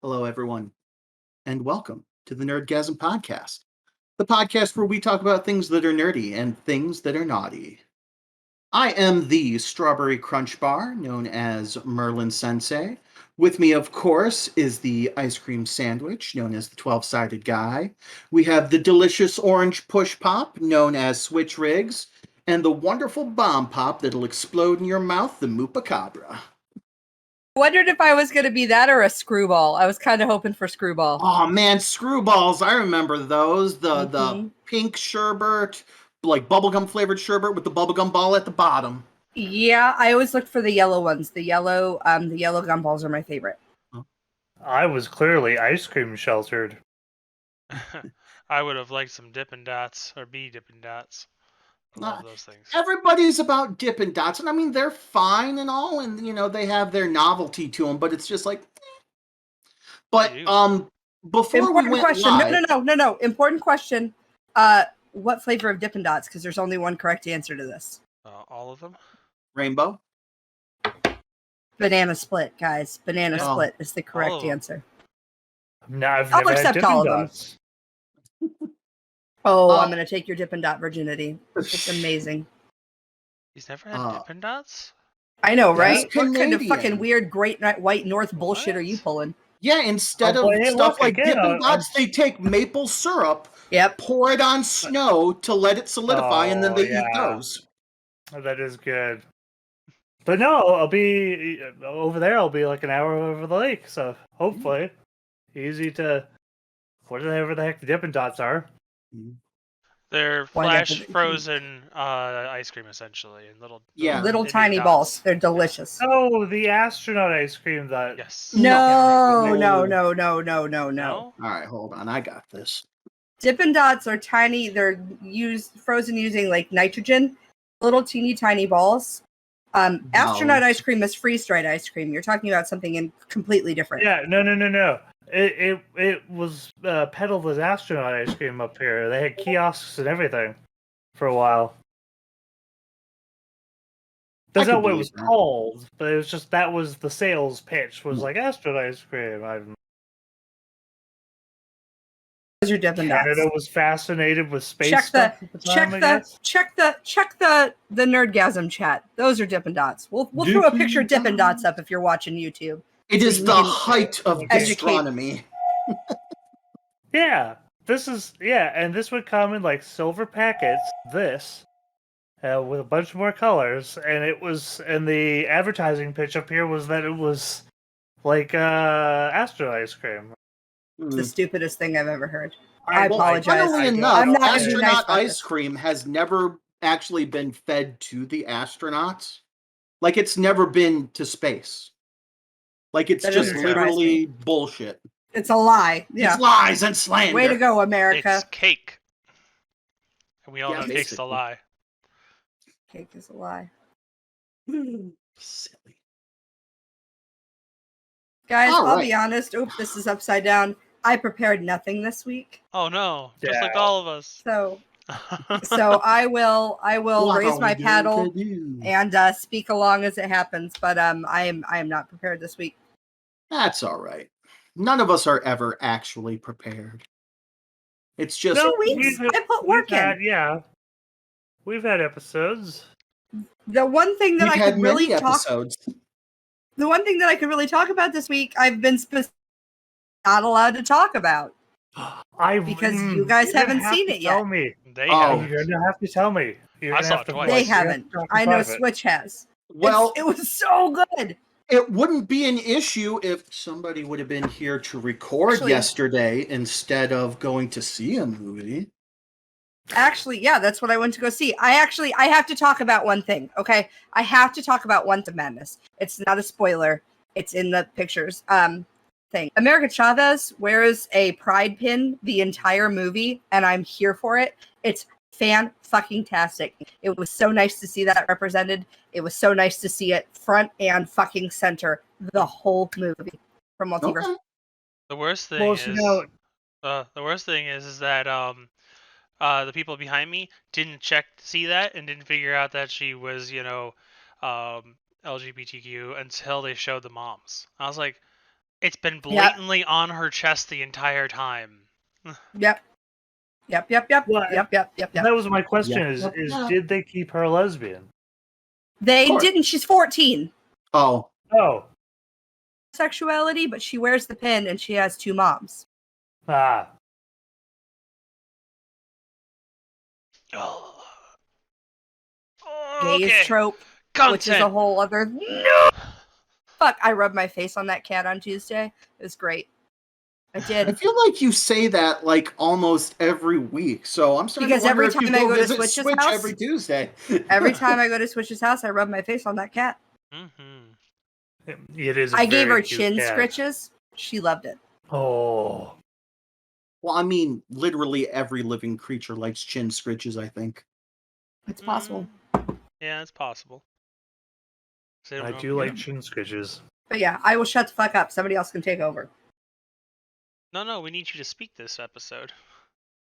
Hello, everyone, and welcome to the Nerdgasm Podcast, the podcast where we talk about things that are nerdy and things that are naughty. I am the Strawberry Crunch Bar, known as Merlin Sensei. With me, of course, is the ice cream sandwich, known as the 12-sided guy. We have the delicious orange push pop, known as Switch Rigs, and the wonderful bomb pop that'll explode in your mouth, the Moopacabra. Wondered if I was going to be that or a screwball. I was kind of hoping for screwball. Oh man, screwballs! I remember those. The pink sherbet, like bubblegum flavored sherbet with the bubblegum ball at the bottom. Yeah, I always look for the yellow ones. The yellow gumballs are my favorite. I was clearly ice cream sheltered. I would have liked some Dippin' Dots or Dippin' Dots. I love those things. Everybody's about Dippin' Dots, and I mean they're fine and all, and they have their novelty to them, but it's just like. But before important we went question. live, No. Important question. What flavor of Dippin' Dots? Because there's only one correct answer to this. All of them. Rainbow. Banana split, guys. Banana split is the correct answer. No, I've I'll never had accept Dippin' all of Dots. them. Oh, I'm going to take your Dippin' Dot virginity. It's amazing. He's never had Dippin' Dots? I know, right? That's What kind of Canadian. fucking weird Great White North bullshit are you pulling? Yeah, instead of stuff like Dippin' Dots, they take maple syrup, pour it on snow to let it solidify, and then they eat those. That is good. But no, I'll be over there. I'll be like an hour over the lake, so hopefully easy to whatever the heck the Dippin' Dots are. They're flash frozen ice cream, essentially, in little tiny balls. They're delicious. Oh, the astronaut ice cream. Yes. No. All right, hold on. I got this. Dippin' Dots are tiny. They're frozen using like nitrogen, little teeny tiny balls. Astronaut ice cream is freeze-dried ice cream. You're talking about something completely different. Yeah, no. It was peddled as astronaut ice cream up here. They had kiosks and everything for a while. That's not what it was called, but it was just that was the sales pitch. Was like astronaut ice cream. Those are Dippin' Dots. Canada was fascinated with space check stuff the at the time, check the Nerdgasm chat. Those are Dippin' Dots. We'll throw a picture of Dippin' Dots up if you're watching YouTube. It is the height of gastronomy. Yeah, and this would come in like silver packets. With a bunch more colors, and the advertising pitch up here was that it was like astronaut ice cream. It's the stupidest thing I've ever heard. I apologize. Funnily enough, astronaut ice cream has never actually been fed to the astronauts. Like, it's never been to space. Like, it's just literally bullshit. It's a lie. Yeah. It's lies and slander. Way to go, America. It's cake. And we all know cake's a lie. Cake is a lie. Silly. Guys, I'll be honest. Oops, this is upside down. I prepared nothing this week. Oh no, just like all of us. So I will raise my paddle and speak along as it happens. But I am not prepared this week. That's all right. None of us are ever actually prepared. It's just 2 weeks. I put work in. Yeah, we've had episodes. The one thing that I could really talk. Episodes. The one thing that I could really talk about this week, I've been not allowed to talk about. Because you guys haven't seen it yet. Tell me. They have. You're gonna have to tell me. I saw it twice. They haven't. I know Switch has. Well, it was so good. It wouldn't be an issue if somebody would have been here to record yesterday instead of going to see a movie. Actually, yeah, that's what I went to go see. I have to talk about one thing, okay? I have to talk about Multiverse of Madness. It's not a spoiler. It's in the pictures. Thing. America Chavez wears a pride pin the entire movie, and I'm here for it. It's fan-fucking-tastic. It was so nice to see that represented. It was so nice to see it front and fucking center the whole movie from Multiverse. Okay. The worst thing is that the people behind me didn't check to see that and didn't figure out that she was, LGBTQ until they showed the moms. I was like, It's been blatantly on her chest the entire time. Yep. Yep. Well, Yep. That was my question: Yep. did they keep her lesbian? They course. didn't. She's 14. Oh, Oh, Sexuality, but she wears the pin and she has 2 moms. ah, Oh. Gaze Okay. trope, which is a Content. whole other. No! Fuck, I rubbed my face on that cat on Tuesday. It was great. I I did. feel like you say that like almost every week. So I'm starting Because to wonder every if you time I go go to visit Switch's Switch house- every Tuesday. Every time I go to Switch's house, I rub my face on that cat. Mm-hmm. it is. I gave her very cute chin cat. scritches. She loved it. Oh, Well, I mean, literally every living creature likes chin scritches, I think. It's possible. Yeah, it's possible. So I do like chin scritches. But yeah, I will shut the fuck up. Somebody else can take over. No, we need you to speak this episode.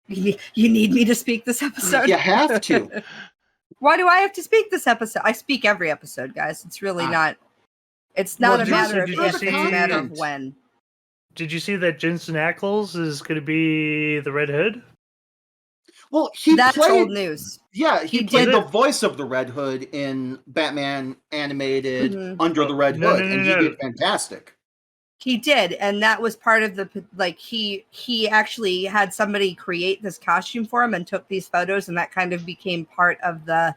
You need me to speak this episode? You have to. Why do I have to speak this episode? I speak every episode, guys. It's really not. It's not Well, a matter of did if, you it's a matter of see- when. Did you see that Jensen Ackles is going to be the Red Hood? Well, he That's played. old news. Yeah, he He played did the it. voice of the Red Hood in Batman animated Mhm. Under the Red No, Hood, no, and no. he did fantastic. He did, and that was part of the like. He actually had somebody create this costume for him and took these photos, and that kind of became part of the.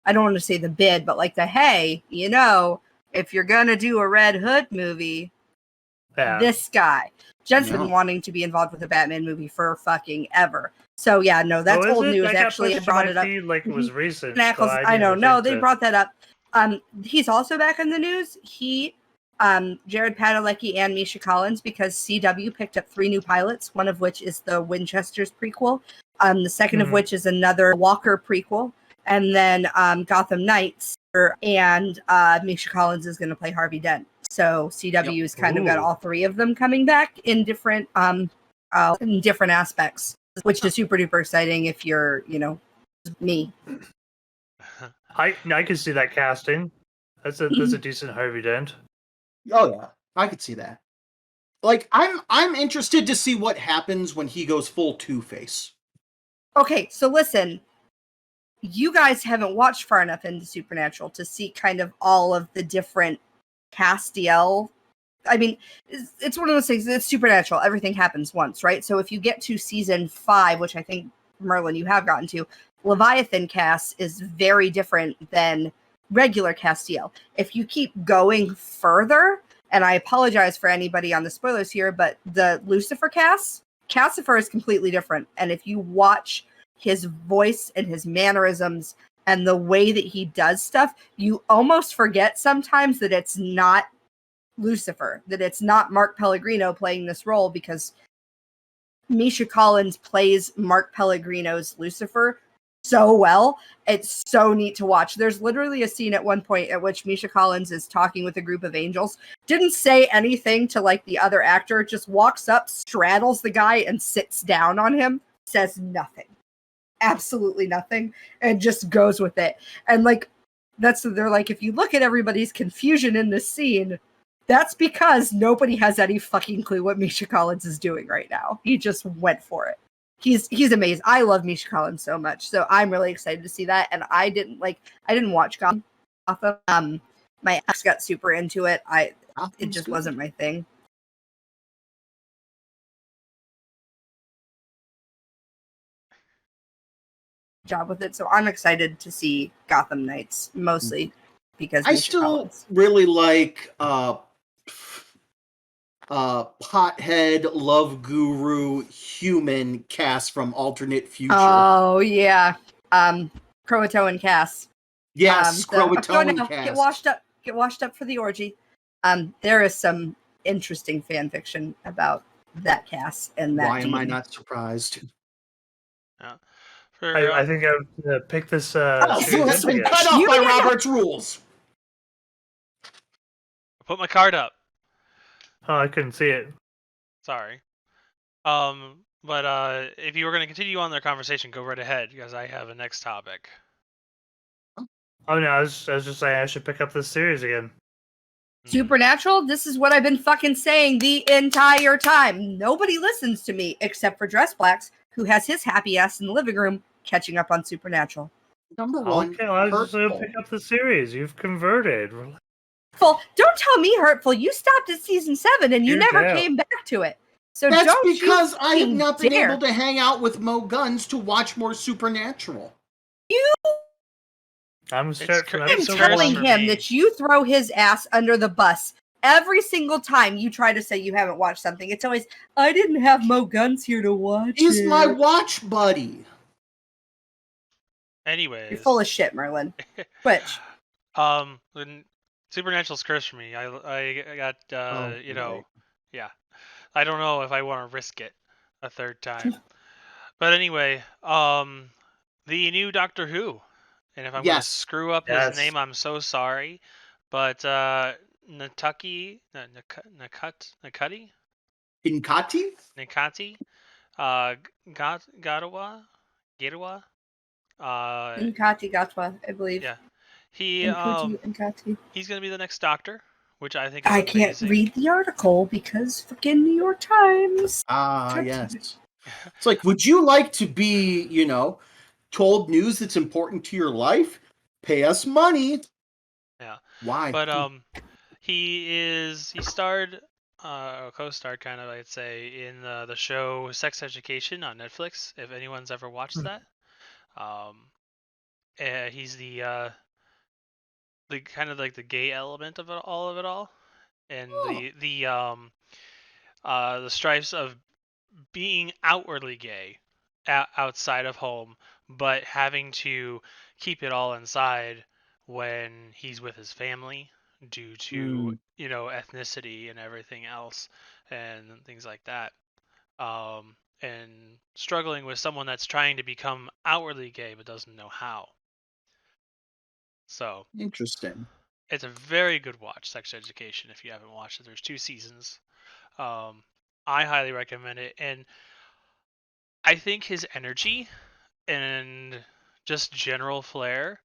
I don't want to say the bid, but like the hey, if you're gonna do a Red Hood movie, Yeah. this guy Jensen Yeah. wanting to be involved with a Batman movie for fucking ever. So yeah, no, that's Oh, is old it? news. That got Actually, I pushed to brought my it up. feed like it was recent. And Ackles, so I know. didn't No, think they to- brought that up. He's also back in the news. Jared Padalecki and Misha Collins, because CW picked up 3 new pilots, one of which is the Winchester's prequel, the second of Mhm. which is another Walker prequel, and then Gotham Knights, and Misha Collins is going to play Harvey Dent. So CW's kind of got Ooh. all 3 of them coming back in different aspects, which is super duper exciting if you're, me. I can see that casting. That's a decent Harvey Dent. Oh yeah, I could see that. Like, I'm interested to see what happens when he goes full Two-Face. Okay, so listen, you guys haven't watched far enough into Supernatural to see kind of all of the different Castiel. I mean, it's one of those things. It's Supernatural. Everything happens once, right? So if you get to season 5, which I think, Merlin, you have gotten to, Leviathan cast is very different than regular Castiel. If you keep going further, and I apologize for anybody on the spoilers here, but the Lucifer Cassifer is completely different. And if you watch his voice and his mannerisms and the way that he does stuff, you almost forget sometimes that it's not Lucifer, that it's not Mark Pellegrino playing this role, because Misha Collins plays Mark Pellegrino's Lucifer so well. It's so neat to watch. There's literally a scene at one point at which Misha Collins is talking with a group of angels, didn't say anything to like the other actor, just walks up, straddles the guy and sits down on him, says nothing, absolutely nothing, and just goes with it. And like, they're like, if you look at everybody's confusion in this scene, that's because nobody has any fucking clue what Misha Collins is doing right now. He just went for it. He's amazing. I love Misha Collins so much, so I'm really excited to see that. And I didn't watch Gotham. My ex got super into it. It just wasn't my thing. Job with it, so I'm excited to see Gotham Knights, mostly because I Misha still Collins. really like pothead love guru human Cass from Alternate Future. Oh yeah, Croatoan Cass. Yes, Croatoan no, Cass. Get washed up for the orgy. There is some interesting fan fiction about that Cass and that. Why am I deity. not surprised? I think I would pick this. You series have been again. cut off You by did not- Robert's rules. I put my card up. Oh, I couldn't see it. Sorry. But if you were going to continue on their conversation, go right ahead, because I have a next topic. Oh no, I was just saying I should pick up this series again. Supernatural, this is what I've been fucking saying the entire time. Nobody listens to me except for Dress Blacks, who has his happy ass in the living room catching up on Supernatural. Number one, Okay, well, I was just going to hurtful. pick up the series. You've converted. Hurtful. Don't tell me hurtful. You stopped at season 7 and you You never do. came back to it. So That's don't because you I have fucking not been dare. able to hang out with Mo Guns to watch more Supernatural. I'm starting from I'm It's episode cursed telling for him me. that you throw his ass under the bus every single time you try to say you haven't watched something. It's always, I didn't have Mo Guns here to watch He's it. my watch buddy. Anyways, You're full of shit, Merlin. Twitch. When Supernatural's cursed for me. I got you know, boy. yeah. I don't know if I want to risk it a third time. But anyway, the new Doctor Who, and if I'm gonna Yes. screw up Yes. his name, I'm so sorry. But Nataki, Nakati, Inkati? Nakati, Gadawa, Inkati Gatwa, I believe. yeah. He Inkati. he's gonna be the next Doctor, which I think is I amazing. can't read the article because fucking New York Times. Ah, yes. It's like, would you like to be, told news that's important to your life? Pay us money. Yeah. Why? But he starred co-starred kind of, I'd say, in the show Sex Education on Netflix, if anyone's ever watched that. He's the kind of like the gay element of it all, and the stripes of being outwardly gay outside of home, but having to keep it all inside when he's with his family due to ethnicity and everything else and things like that, and struggling with someone that's trying to become outwardly gay but doesn't know how. So Interesting. it's a very good watch, Sex Education. If you haven't watched it, there's 2 seasons. I highly recommend it, and I think his energy and just general flair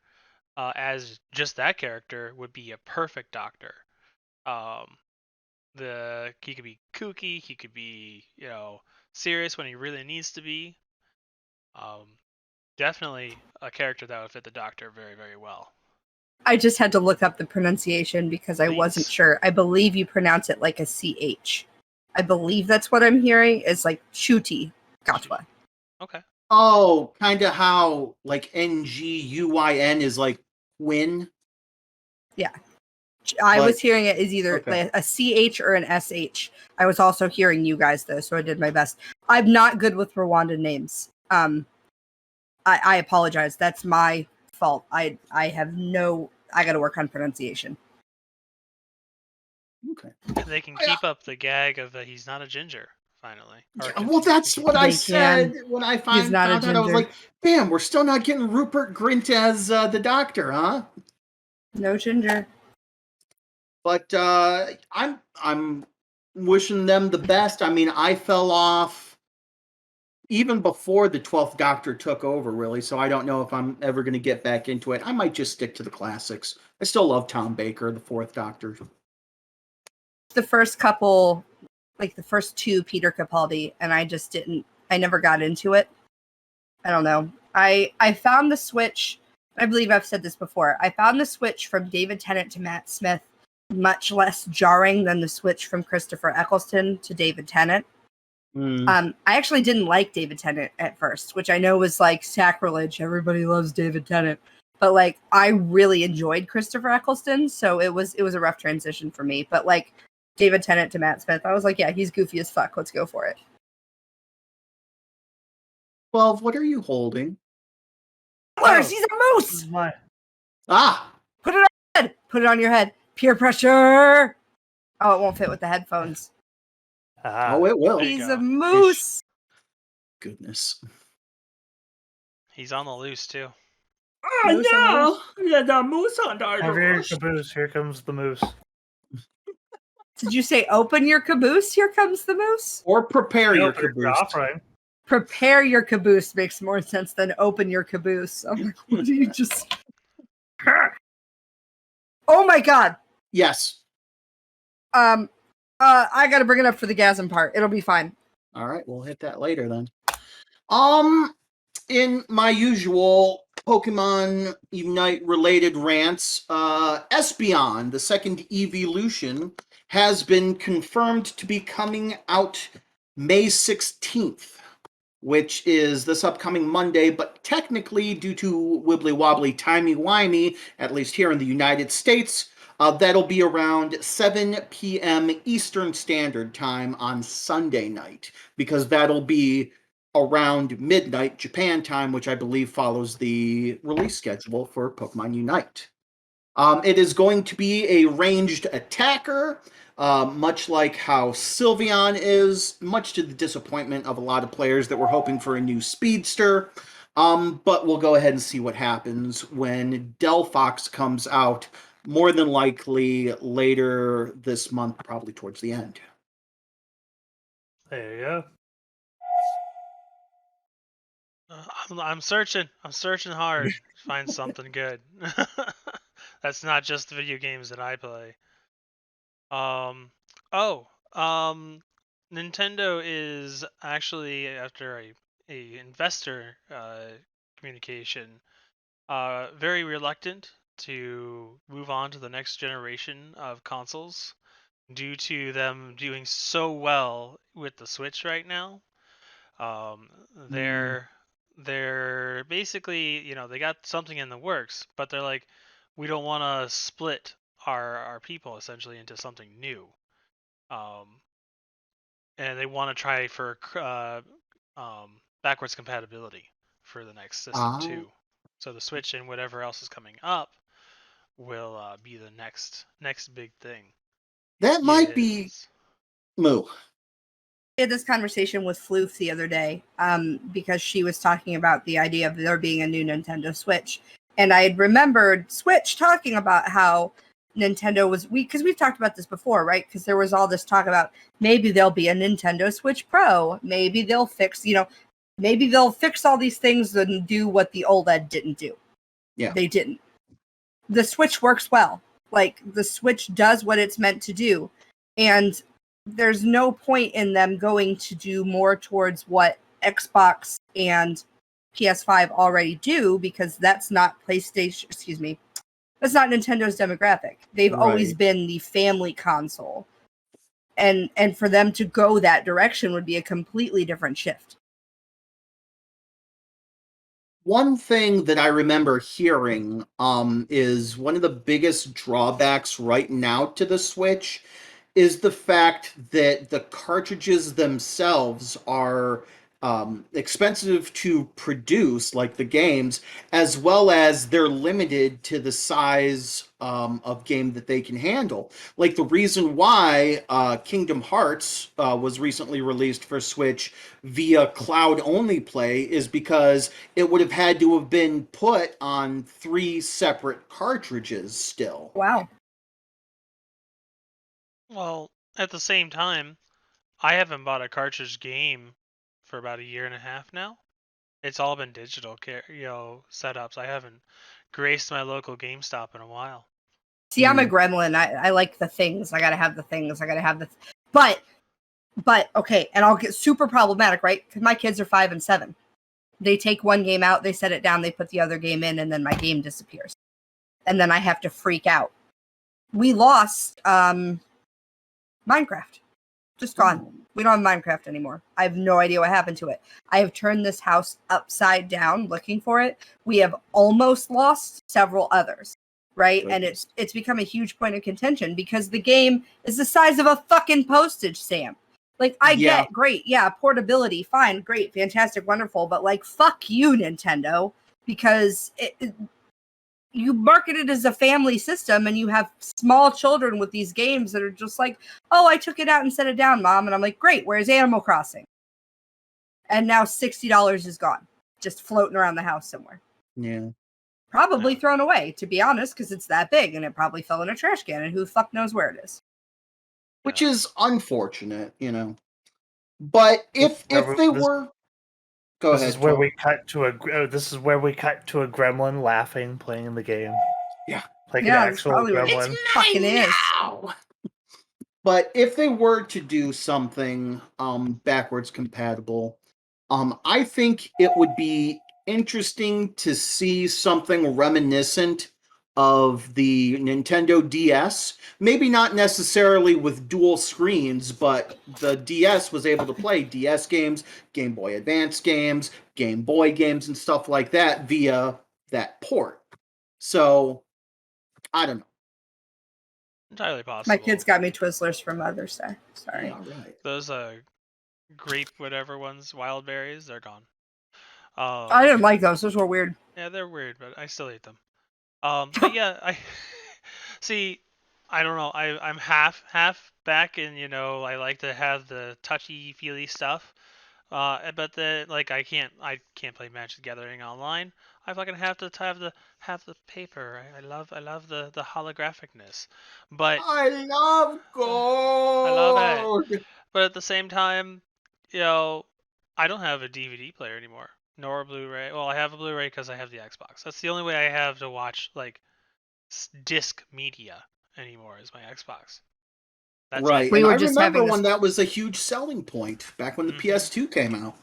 as just that character would be a perfect Doctor. Um, he could be kooky, he could be serious when he really needs to be. Definitely a character that would fit the Doctor very, very well. I just had to look up the pronunciation because I wasn't Please. sure. I believe you pronounce it like a CH. I believe that's what I'm hearing. It's like Shuti Gatwa. Okay. Oh, kind of how like NGUYN is like Quinn. Yeah. I But- was hearing it as either okay. a CH or an SH. I was also hearing you guys though, so I did my best. I'm not good with Rwandan names. I apologize. That's my fault. I gotta work on pronunciation. Okay. And they can keep up the gag of he's not a ginger, finally. Or Yeah, well, that's what I They said can. when I He's found not a out. I was ginger. like, damn, we're still not getting Rupert Grint as the Doctor, huh? No ginger. But I'm wishing them the best. I mean, I fell off even before the 12th Doctor took over, really, so I don't know if I'm ever going to get back into it. I might just stick to the classics. I still love Tom Baker, the 4th Doctor. The first couple, like the first 2 Peter Capaldi, and I never got into it. I don't know. I found the switch, I believe I've said this before, I found the switch from David Tennant to Matt Smith much less jarring than the switch from Christopher Eccleston to David Tennant. I actually didn't like David Tennant at first, which I know was like sacrilege. Everybody loves David Tennant. But like I really enjoyed Christopher Eccleston, so it was a rough transition for me. But like David Tennant to Matt Smith, I was like, yeah, he's goofy as fuck. Let's go for it. 12, what are you holding? Lars, he's a moose! Ah! Put it on your head. Put it on your head. Peer pressure. Oh, it won't fit with the headphones. Oh, it will. There you He's go. a moose. Goodness. He's on the loose too. Moose on loose. Yeah, the moose on Have your caboose. Here comes the moose. Did you say open your caboose? Here comes the moose. Or prepare your Open your caboose. offering. Prepare your caboose makes more sense than open your caboose. I'm like, what do you just? Oh my god! Yes. I gotta bring it up for the Gasm part. It'll be fine. All right, we'll hit that later then. In my usual Pokemon Unite related rants, Espeon, the second evolution, has been confirmed to be coming out May 16th, which is this upcoming Monday, but technically, due to wibbly-wobbly timey-wimey, at least here in the United States, that'll be around 7 p.m. Eastern Standard Time on Sunday night, because that'll be around midnight Japan time, which I believe follows the release schedule for Pokemon Unite. It is going to be a ranged attacker, much like how Sylveon is, much to the disappointment of a lot of players that were hoping for a new speedster. But we'll go ahead and see what happens when Delphox comes out, more than likely later this month, probably towards the end. There you go. I'm searching hard to find something good. That's not just the video games that I play. Nintendo is actually, after a investor communication, very reluctant to move on to the next generation of consoles due to them doing so well with the Switch right now. They're basically, they got something in the works, but they're like, we don't want to split our people essentially into something new. And they want to try for backwards compatibility for the next system too. So the Switch and whatever else is coming up will be the next big thing. That might be Moo. I had this conversation with Floof the other day because she was talking about the idea of there being a new Nintendo Switch. And I had remembered Switch talking about how Nintendo was weak, because we've talked about this before, right? Because there was all this talk about maybe there'll be a Nintendo Switch Pro. Maybe they'll fix, maybe they'll fix all these things and do what the OLED didn't do. Yeah. They didn't. The Switch works well. Like, the Switch does what it's meant to do. And there's no point in them going to do more towards what Xbox and PS5 already do, because that's not PlayStation, that's not Nintendo's demographic. They've always been the family console. And for them to go that direction would be a completely different shift. One thing that I remember hearing is one of the biggest drawbacks right now to the Switch is the fact that the cartridges themselves are expensive to produce, like the games, as well as they're limited to the size of game that they can handle. Like, the reason why Kingdom Hearts was recently released for Switch via cloud-only play is because it would have had to have been put on 3 separate cartridges still. Wow. Well, at the same time, I haven't bought a cartridge game for about 1.5 years now. It's all been digital, setups. I haven't graced my local GameStop in a while. See, I'm a gremlin. I like the things. I gotta have the things. I gotta have the. But okay, and I'll get super problematic, right? Because my kids are 5 and 7. They take one game out, they set it down, they put the other game in, and then my game disappears, and then I have to freak out. We lost Minecraft. Just gone. We don't have Minecraft anymore. I have no idea what happened to it. I have turned this house upside down looking for it. We have almost lost several others, right? And it's become a huge point of contention because the game is the size of a fucking postage stamp. Like, I get great. Yeah, portability, fine, great, fantastic, wonderful. But, like, fuck you, Nintendo, because you market it as a family system and you have small children with these games that are just like, oh, I took it out and set it down, Mom. And I'm like, great, where's Animal Crossing? And now $60 is gone, just floating around the house somewhere. Yeah. Probably thrown away, to be honest, because it's that big and it probably fell in a trash can and who the fuck knows where it is. Which is unfortunate, But if they were... Go ahead. This is where we cut to a gremlin laughing, playing the game. Yeah. Like an actual gremlin. It fucking is. But if they were to do something backwards compatible, I think it would be interesting to see something reminiscent of the Nintendo DS. Maybe not necessarily with dual screens, but the DS was able to play DS games, Game Boy Advance games, Game Boy games, and stuff like that via that port. So, I don't know. Entirely possible. My kids got me Twizzlers for Mother's Day. Sorry. Yeah, right. Those grape whatever ones, wild berries, they're gone. I didn't like those. Those were weird. Yeah, they're weird, but I still eat them. But yeah, I see. I don't know. I'm half back, and I like to have the touchy feely stuff. But I can't play Magic the Gathering online. I fucking have to have the paper. I love the holographicness. But I love gold. I love it. But at the same time, I don't have a DVD player anymore, nor a Blu-ray. Well, I have a Blu-ray because I have the Xbox. That's the only way I have to watch disc media anymore is my Xbox. That's right. it. We and were I just remember having when this- that was a huge selling point back when the PS2 came out.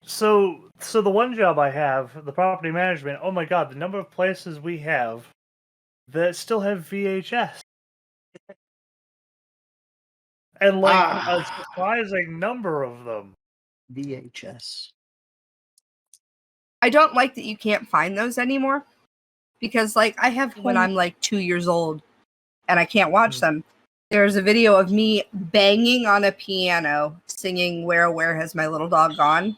So the one job I have, the property management, oh my god, the number of places we have that still have VHS. And a surprising number of them. VHS. I don't like that you can't find those anymore. Because I have when I'm 2 years old and I can't watch them. There's a video of me banging on a piano singing Where Has My Little Dog Gone?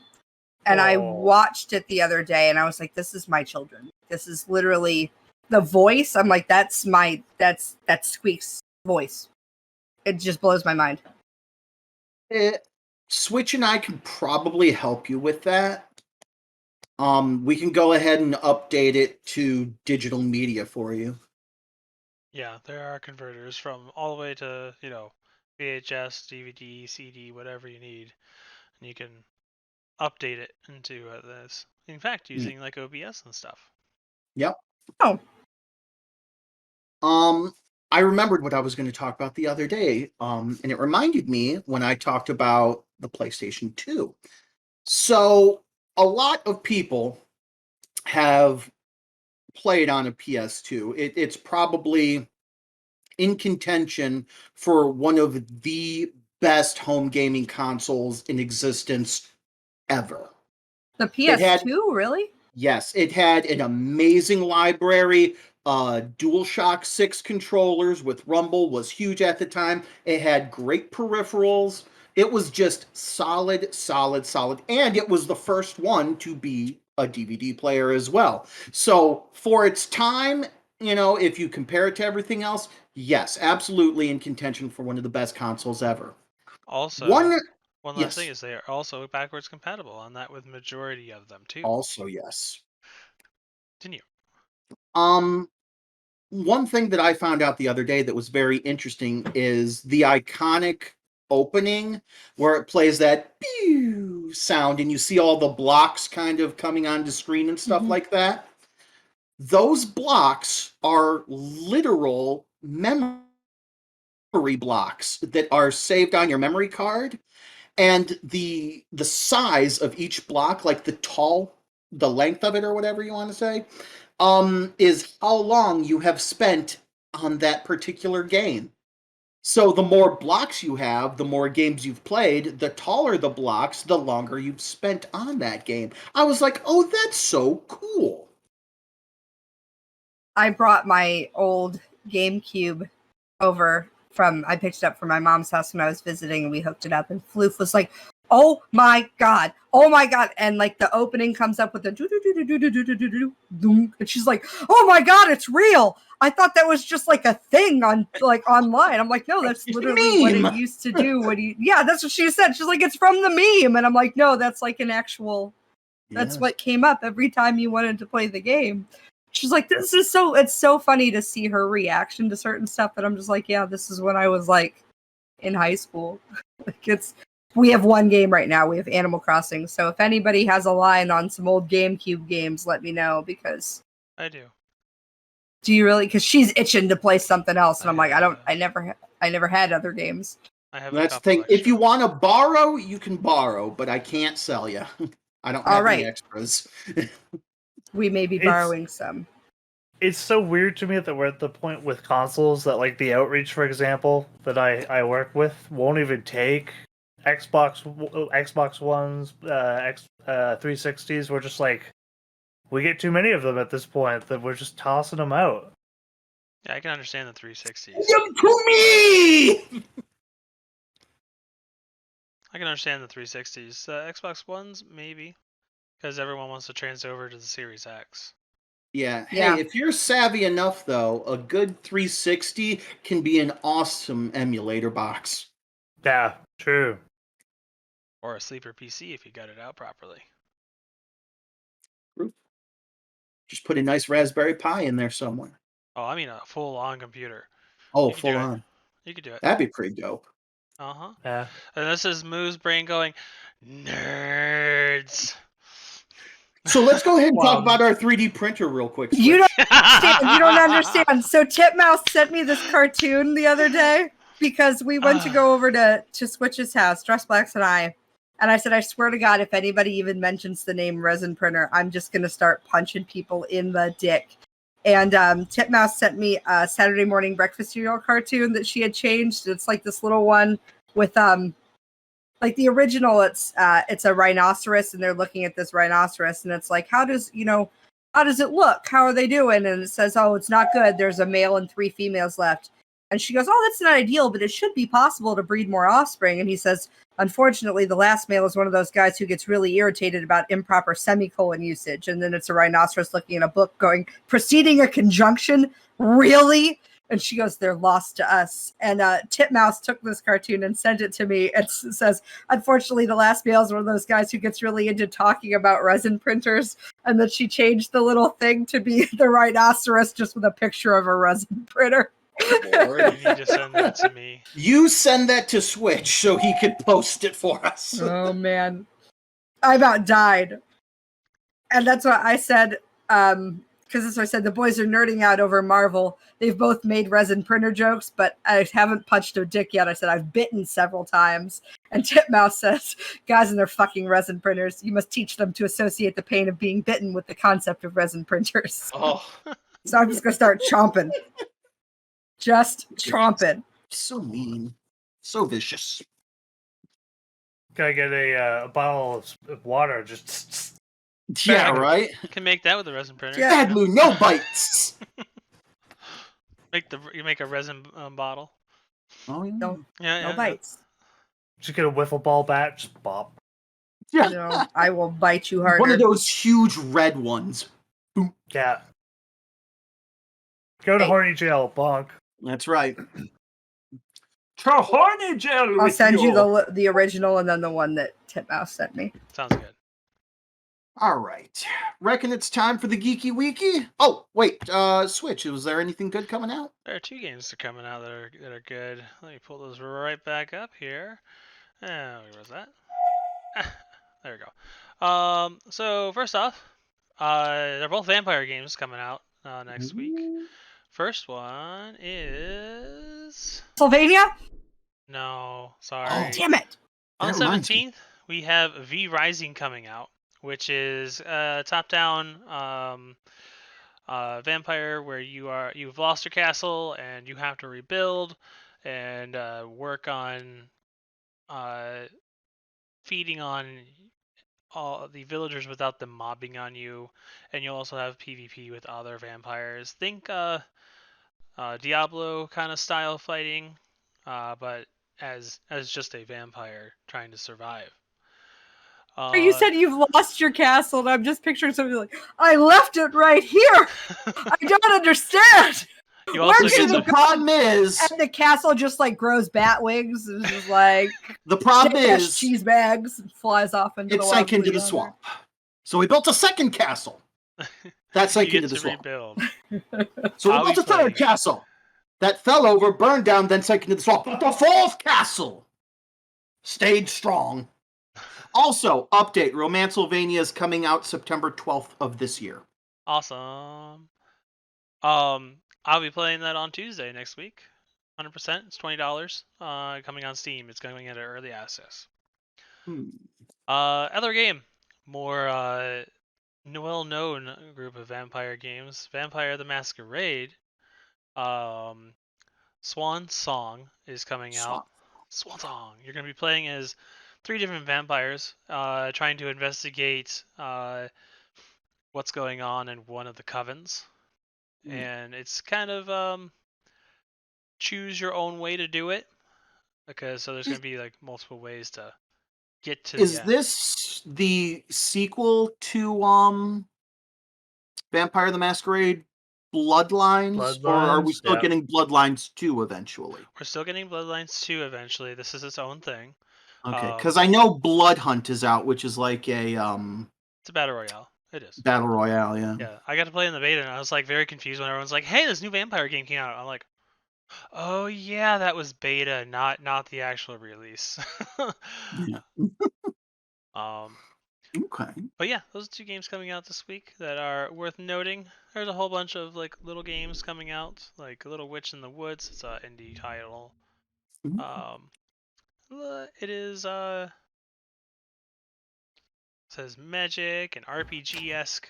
And I watched it the other day and I was like, this is my children. This is literally the voice. I'm like, that's Squeak's voice. It just blows my mind. Switch and I can probably help you with that. We can go ahead and update it to digital media for you. Yeah, there are converters from all the way to, VHS, DVD, CD, whatever you need. And you can update it into this. In fact, using OBS and stuff. Yep. Oh. I remembered what I was going to talk about the other day. And it reminded me when I talked about the PlayStation 2. So a lot of people have played on a PS2. It's probably in contention for one of the best home gaming consoles in existence ever. The PS2, really? Yes, it had an amazing library. DualShock 6 controllers with Rumble was huge at the time. It had great peripherals. It was just solid. And it was the first one to be a DVD player as well. So for its time, if you compare it to everything else, yes, absolutely in contention for one of the best consoles ever. Also, one last thing is they are also backwards compatible on that with majority of them too. Also, yes. Continue. One thing that I found out the other day that was very interesting is the iconic opening where it plays that pew sound and you see all the blocks kind of coming onto screen and stuff like that. Those blocks are literal memory blocks that are saved on your memory card. And the size of each block, like the length of it or whatever you want to say, is how long you have spent on that particular game. So the more blocks you have, the more games you've played, the taller the blocks, the longer you've spent on that game. I was like, oh, that's so cool. I brought my old GameCube over I picked it up from my mom's house when I was visiting and we hooked it up and Floof was like, oh my god. And the opening comes up with the do and she's like, oh my god, it's real. I thought that was just a thing on online. I'm like, no, that's literally what it used to do. Yeah, that's what she said. She's like, it's from the meme. And I'm like, no, that's an actual, that's what came up every time you wanted to play the game. She's like, it's so funny to see her reaction to certain stuff that I'm just like, yeah, this is when I was in high school. We have one game right now. We have Animal Crossing. So if anybody has a line on some old GameCube games, let me know because I do. Do you really? Because she's itching to play something else, and I'm like, Yeah. I never had other games. I have That's a the thing. couple If you extra. want to borrow, you can borrow, but I can't sell you. I don't All have any right. extras. We may be It's- borrowing some. It's so weird to me that we're at the point with consoles that, like, the Outreach, for example, that I work with, won't even take Xbox Ones, 360s. We're just like, we get too many of them at this point that we're just tossing them out. Yeah, I can understand the 360s. Them to me! I can understand the 360s. Xbox Ones, maybe. Because everyone wants to transfer over to the Series X. Yeah. Yeah. Hey, if you're savvy enough, though, a good 360 can be an awesome emulator box. Yeah, true. Or a sleeper PC if you got it out properly. Just put a nice Raspberry Pi in there somewhere. Oh, I mean a full-on computer. Oh, You can full do it. on. You could do it. That'd be pretty dope. Uh-huh. Yeah. And this is Moo's brain going, nerds. So let's go ahead and talk Well, about our 3D printer real quick. You Switch. don't understand. You don't understand. So Titmouse sent me this cartoon the other day because we went to go over to Switch's house, Dress Blacks and I said, I swear to God, if anybody even mentions the name resin printer, I'm just gonna start punching people in the dick. And Titmouse sent me a Saturday morning breakfast cereal cartoon that she had changed. It's like this little one with like the original, it's a rhinoceros, and they're looking at this rhinoceros, and it's like, how does it look? How are they doing? And it says, oh, it's not good. There's a male and 3 females left. And she goes, oh, that's not ideal, but it should be possible to breed more offspring. And he says, unfortunately, the last male is one of those guys who gets really irritated about improper semicolon usage. And then it's a rhinoceros looking at a book going, preceding a conjunction? Really? And she goes, they're lost to us. And Titmouse took this cartoon and sent it to me. It says, unfortunately, the last male is one of those guys who gets really into talking about resin printers. And that she changed the little thing to be the rhinoceros just with a picture of a resin printer. Lord. You need to send that to me. You send that to Switch so he could post it for us. Oh, man. I about died. And that's what I said, because as I said, the boys are nerding out over Marvel. They've both made resin printer jokes, but I haven't punched a dick yet. I said, I've bitten several times. And Titmouse says, guys and their fucking resin printers, you must teach them to associate the pain of being bitten with the concept of resin printers. Oh, So I'm just going to start chomping. Just chomping. so mean. So vicious. Gotta get a bottle of water. Just Yeah, right? You can make that with a resin printer. Yeah. Bad Moon, no bites. You make a resin bottle. Oh, yeah. No, Yeah, no yeah, bites. just get a wiffle ball bat. Just bop. Yeah. No, I will bite you harder. One of those huge red ones. Yeah. Go to Hey. horny jail, bonk. That's right. To horny jail. I'll send you the original and then the one that Titmouse sent me. yeah. Sounds good. All right. Reckon it's time for the Geeky Weeky? Oh, wait. Switch, was there anything good coming out? There are 2 games that are coming out that are good. Let me pull those right back up here. Where was that? There we go. So first off, they're both vampire games coming out next week. First one is Sylvania? no, sorry. Oh, Damn it. On the That reminds me. 17th, we have V Rising coming out, which is top-down vampire where you've lost your castle and you have to rebuild and work on feeding on all the villagers without them mobbing on you, and you'll also have PvP with other vampires. Think Diablo kind of style fighting, but as just a vampire trying to survive. You said you've lost your castle, and I'm just picturing somebody like, I left it right here. I don't understand. You Where also did See, get the you some, go? problem is, And the castle just like grows bat wings. It's just like the problem Dash is, cheese bags and flies off into it the sank wild into the blue swamp. So we built a second castle. That you sank get into the to swamp. rebuild. So we I'll built be a third playing it. castle. That fell over, burned down, then sank into the swamp. But the fourth castle stayed strong. Also, update, Romancylvania is coming out September 12th of this year. Awesome. I'll be playing that on Tuesday next week. 100%. It's $20. Coming on Steam. It's going into early access. Hmm. Other game, more well-known group of vampire games. Vampire the Masquerade. Swan Song is coming out. Swan Song. You're going to be playing as 3 different vampires, trying to investigate what's going on in one of the covens. And it's kind of choose your own way to do it, because so there's going to be like multiple ways to get to the Is end. this the sequel to Vampire the Masquerade Bloodlines? Or are we Bloodlines, still yeah. getting Bloodlines 2 eventually? We're still getting Bloodlines 2 eventually. This is its own thing. Okay, because I know Blood Hunt is out, which is like a It's a battle royale. It is. battle royale, yeah. Yeah, I got to play in the beta, and I was like very confused when everyone's like, "Hey, this new vampire game came out." I'm like, "Oh yeah, that was beta, not the actual release." Yeah. Okay. But yeah, those are 2 games coming out this week that are worth noting. There's a whole bunch of like little games coming out, like Little Witch in the Woods. It's an indie title. Mhm. It is says magic and RPG-esque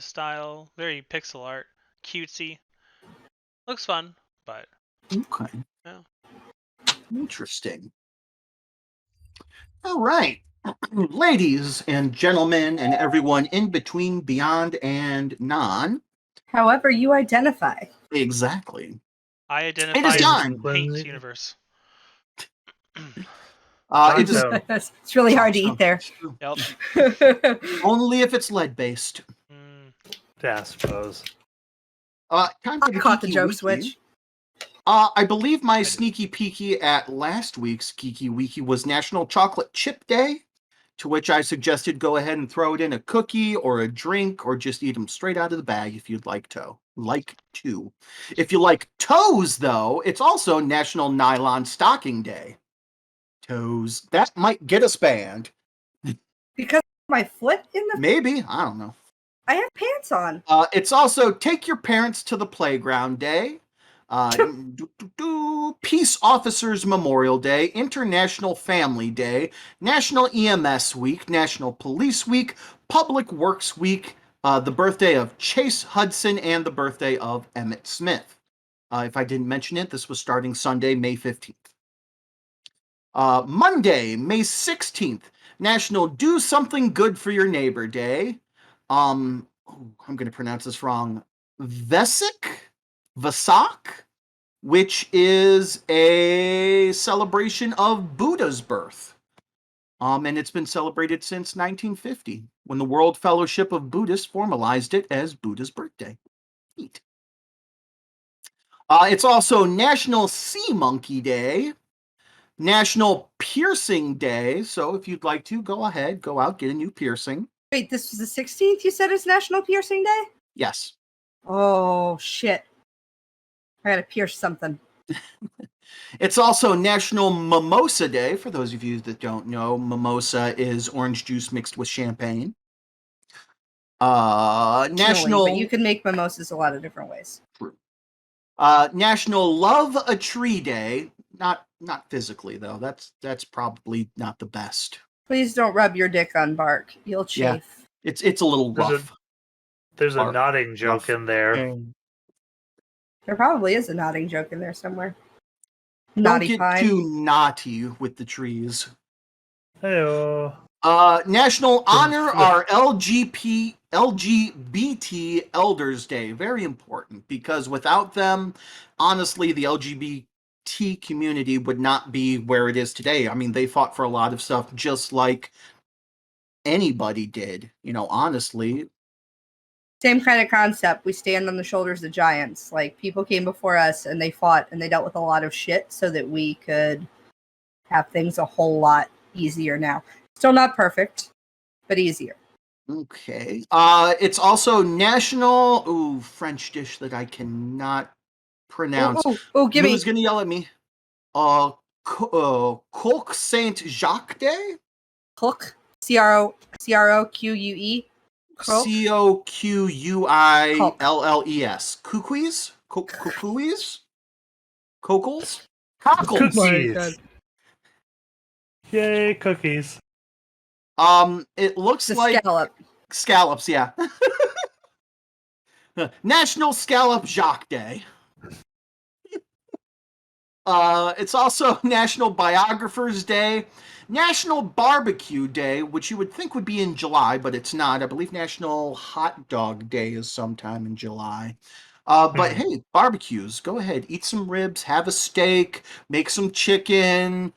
style, very pixel art, cutesy. Looks fun, but Okay. yeah. Interesting. All right. Ladies and gentlemen, and everyone in between, beyond, and non. However you identify. Exactly. I It identify is as time. the Paint universe. It is Johnstone. It's really hard to eat there. Yep. Only if it's lead based. Yeah, I suppose. Time for I the caught the Geeky joke Wiki. switch. I believe my did. sneaky peeky at last week's Geeky Wiki was National Chocolate Chip Day, to which I suggested go ahead and throw it in a cookie or a drink, or just eat them straight out of the bag if you'd like to. If you like toes, though, it's also National Nylon Stocking Day. Toes. That might get us banned. Because my foot in the... Maybe. I don't know. I have pants on. It's also Take Your Parents to the Playground Day. Peace Officers Memorial Day, International Family Day, National EMS Week, National Police Week, Public Works Week, the birthday of Chase Hudson, and the birthday of Emmett Smith. If I didn't mention it, this was starting Sunday, May 15th. Monday, May 16th, National Do Something Good for Your Neighbor Day. I'm going to pronounce this wrong. Vesak, which is a celebration of Buddha's birth. And it's been celebrated since 1950, when the World Fellowship of Buddhists formalized it as Buddha's birthday. Neat. It's also National Sea Monkey Day, National Piercing Day. So if you'd like to, go ahead, go out, get a new piercing. Wait, this was the 16th you said is National Piercing Day? Yes. Oh, shit. I gotta pierce something. It's also National Mimosa Day. For those of you that don't know, mimosa is orange juice mixed with champagne. National... But you can make mimosas a lot of different ways. National Love a Tree Day. Not physically, though. That's probably not the best. Please don't rub your dick on bark. You'll chafe. Yeah, it's a little rough. There's a Bark. nodding joke in there. There probably is a nodding joke in there somewhere. Don't Naughty get pine. too naughty with the trees. Hey-oh. National Honor Our LGBT Elders Day. Very important, because without them, honestly, the LGBT community would not be where it is today. I mean, they fought for a lot of stuff just like anybody did, honestly. Same kind of concept. We stand on the shoulders of giants. Like, people came before us and they fought and they dealt with a lot of shit so that we could have things a whole lot easier now. Still not perfect, but easier. Okay. It's also National French dish that I cannot pronounce. Give me. Who's gonna yell at me? Coq Saint Jacques Day? Cook. CROQUE. Coquilles. Cuckoos? Cockles? Cockles. Cookies. Yay, cookies. It looks The like scallop. scallops, yeah. National Scallop Jacques Day. It's also National Biographers Day, National Barbecue Day, which you would think would be in July, but it's not. I believe National Hot Dog Day is sometime in July. But hey, barbecues, go ahead, eat some ribs, have a steak, make some chicken,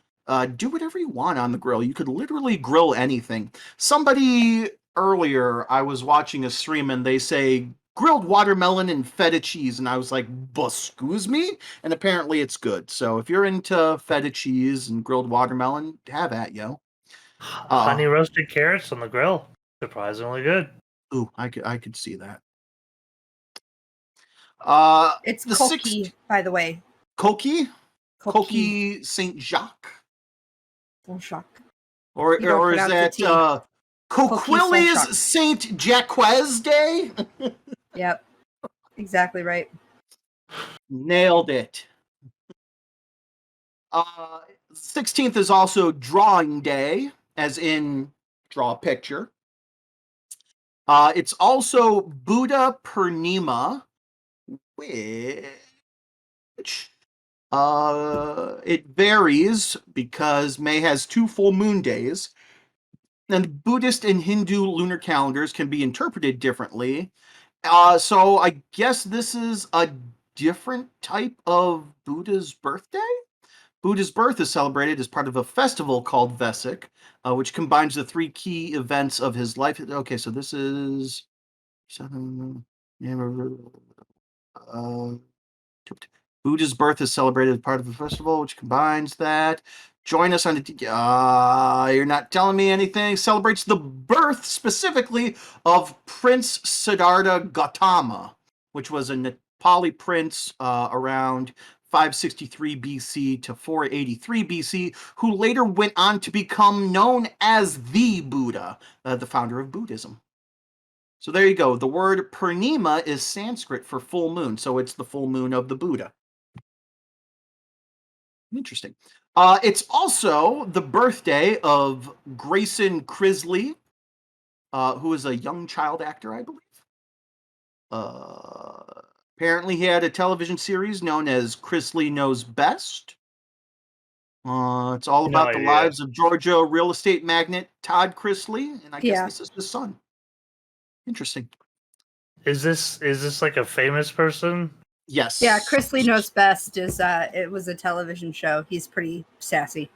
do whatever you want on the grill. You could literally grill anything. Somebody earlier, I was watching a stream and they say grilled watermelon and feta cheese, and I was like, excuse me? And apparently it's good. So if you're into feta cheese and grilled watermelon, have at yo. Honey roasted carrots on the grill. Surprisingly good. Ooh, I could see that. It's the Coqui, by the way. Coqui? Coqui. Coqui Saint Jacques? Saint Jacques. Or You don't is pronounce the that T. Coquilles Saint Jacques Day? Yep. Exactly right. Nailed it. 16th is also Drawing Day, as in draw a picture. It's also Buddha Purnima, which it varies because May has 2 full moon days, and Buddhist and Hindu lunar calendars can be interpreted differently. So I guess this is a different type of Buddha's birthday? Buddha's birth is celebrated as part of a festival called Vesak, which combines the 3 key events of his life. Okay, so this is... Buddha's birth is celebrated as part of a festival, which combines that. Join us on you're not telling me anything. Celebrates the birth specifically of Prince Siddhartha Gautama, which was a Nepali prince around 563 BC to 483 BC, who later went on to become known as the Buddha, the founder of Buddhism. So there you go. The word Purnima is Sanskrit for full moon, so it's the full moon of the Buddha. Interesting. It's also the birthday of Grayson Crisley, who is a young child actor, I believe. Apparently, he had a television series known as Crisley Knows Best. It's all about the lives of Georgia real estate magnate Todd Crisley, and I guess this is his son. Interesting. Is this like a famous person? Yes. Yeah, Crisley Knows Best is it was a television show. He's pretty sassy.